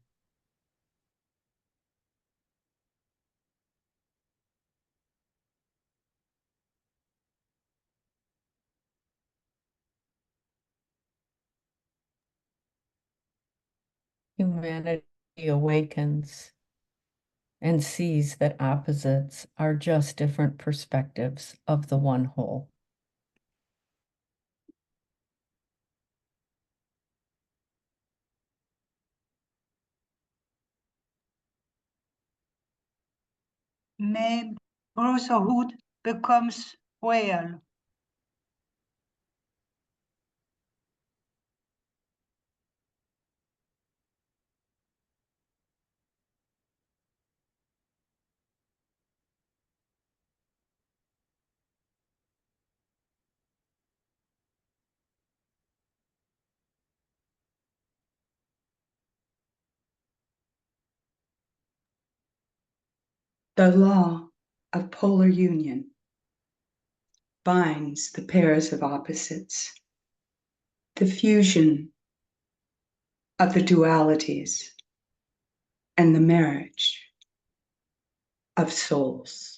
Humanity awakens and sees that opposites are just different perspectives of the one whole. May brotherhood becomes whale, The law of polar union binds the pairs of opposites, the fusion of the dualities, and the marriage of souls.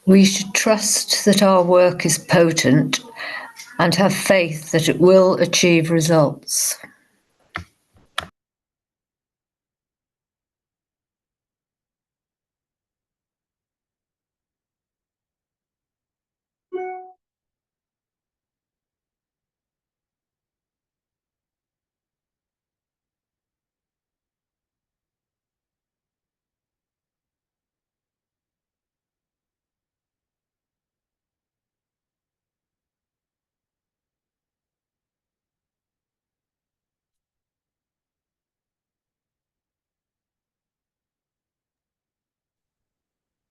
We should trust that our work is potent and have faith that it will achieve results.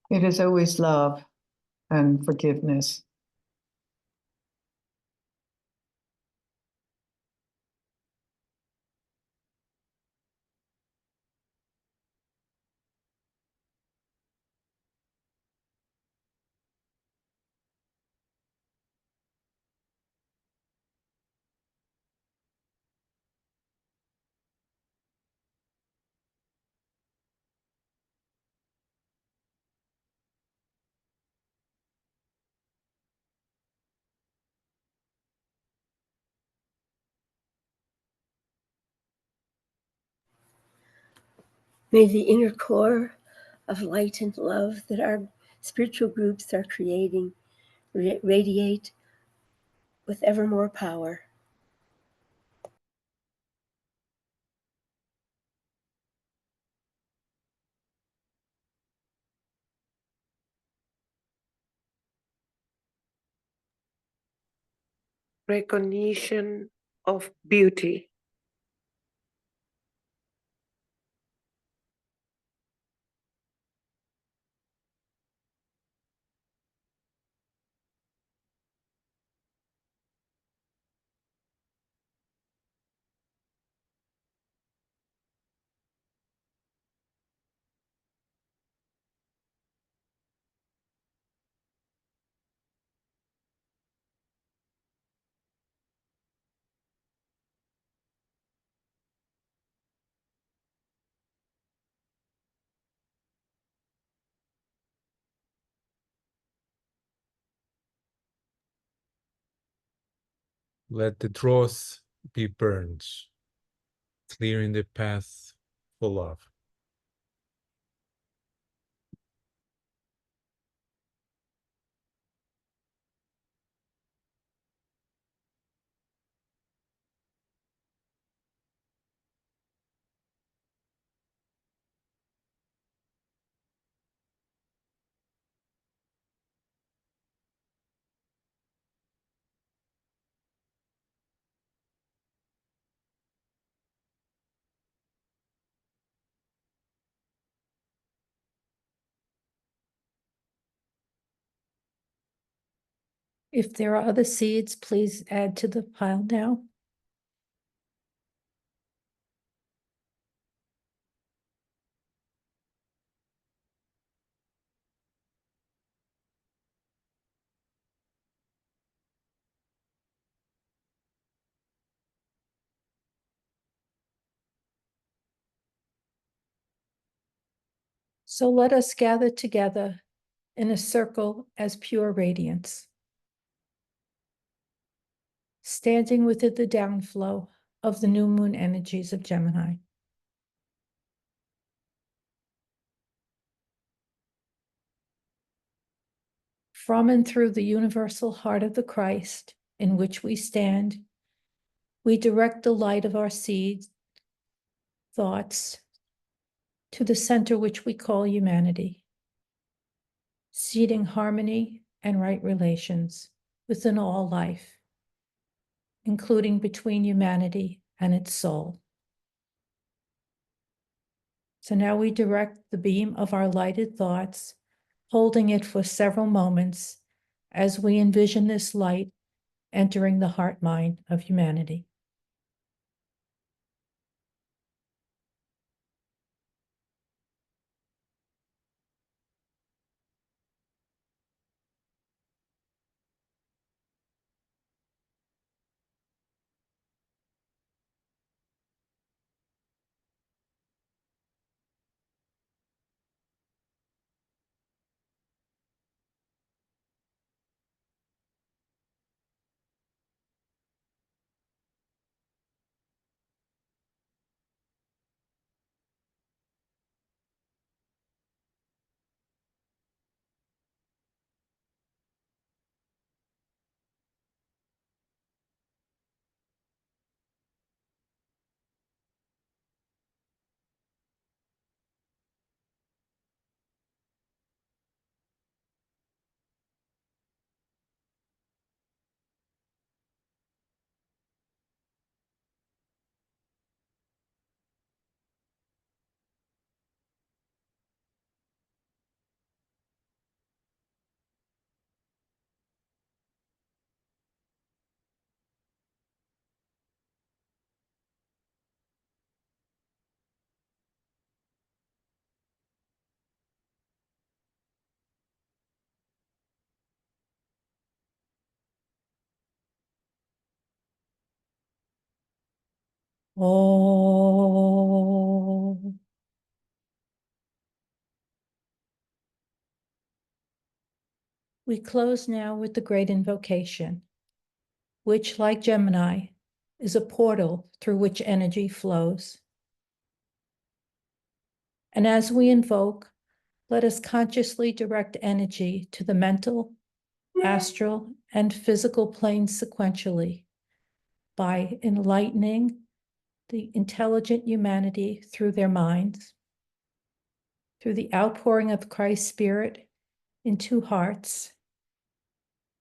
It is always love and forgiveness. May the inner core of light and love that our spiritual groups are creating radiate with ever more power. Recognition of beauty. Let the dross be burned, clearing the path for love. If there are other seeds, please add to the pile now. So let us gather together in a circle as pure radiance, standing within the downflow of the new moon energies of Gemini. From and through the universal heart of the Christ in which we stand, we direct the light of our seeds, thoughts, to the center which we call humanity, seeding harmony and right relations within all life, including between humanity and its soul. So now we direct the beam of our lighted thoughts, holding it for several moments as we envision this light entering the heart-mind of humanity. Oh. We close now with the great invocation, which, like Gemini, is a portal through which energy flows. And as we invoke, let us consciously direct energy to the mental, astral, and physical planes sequentially by enlightening the intelligent humanity through their minds, through the outpouring of Christ's Spirit into hearts,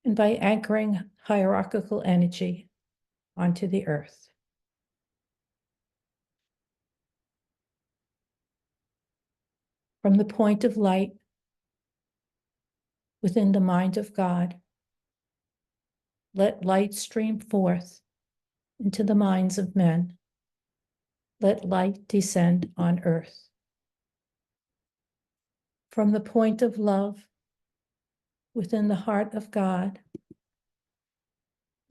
and by anchoring hierarchical energy onto the earth. From the point of light within the mind of God, let light stream forth into the minds of men. Let light descend on earth. From the point of love within the heart of God,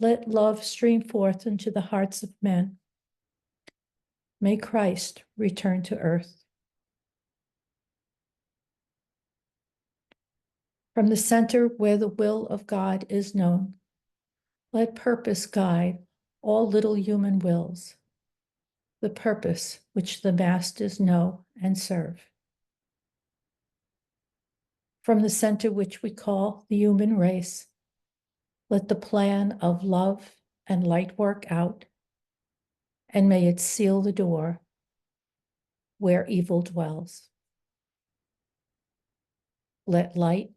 let love stream forth into the hearts of men. May Christ return to earth. From the center where the will of God is known, let purpose guide all little human wills, the purpose which the masters know and serve. From the center which we call the human race, let the plan of love and light work out, and may it seal the door where evil dwells. Let light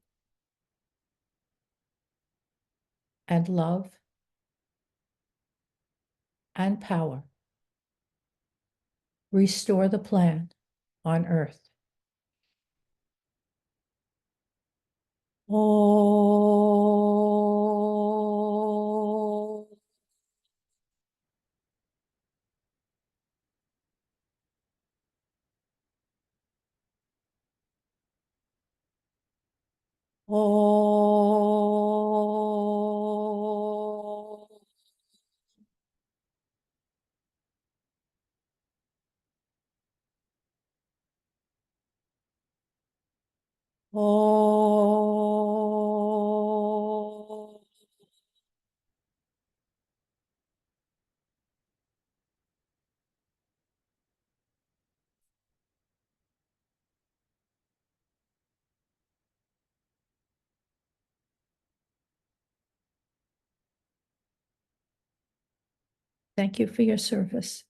and love and power restore the plan on earth. Oh. Oh. Oh. Thank you for your service.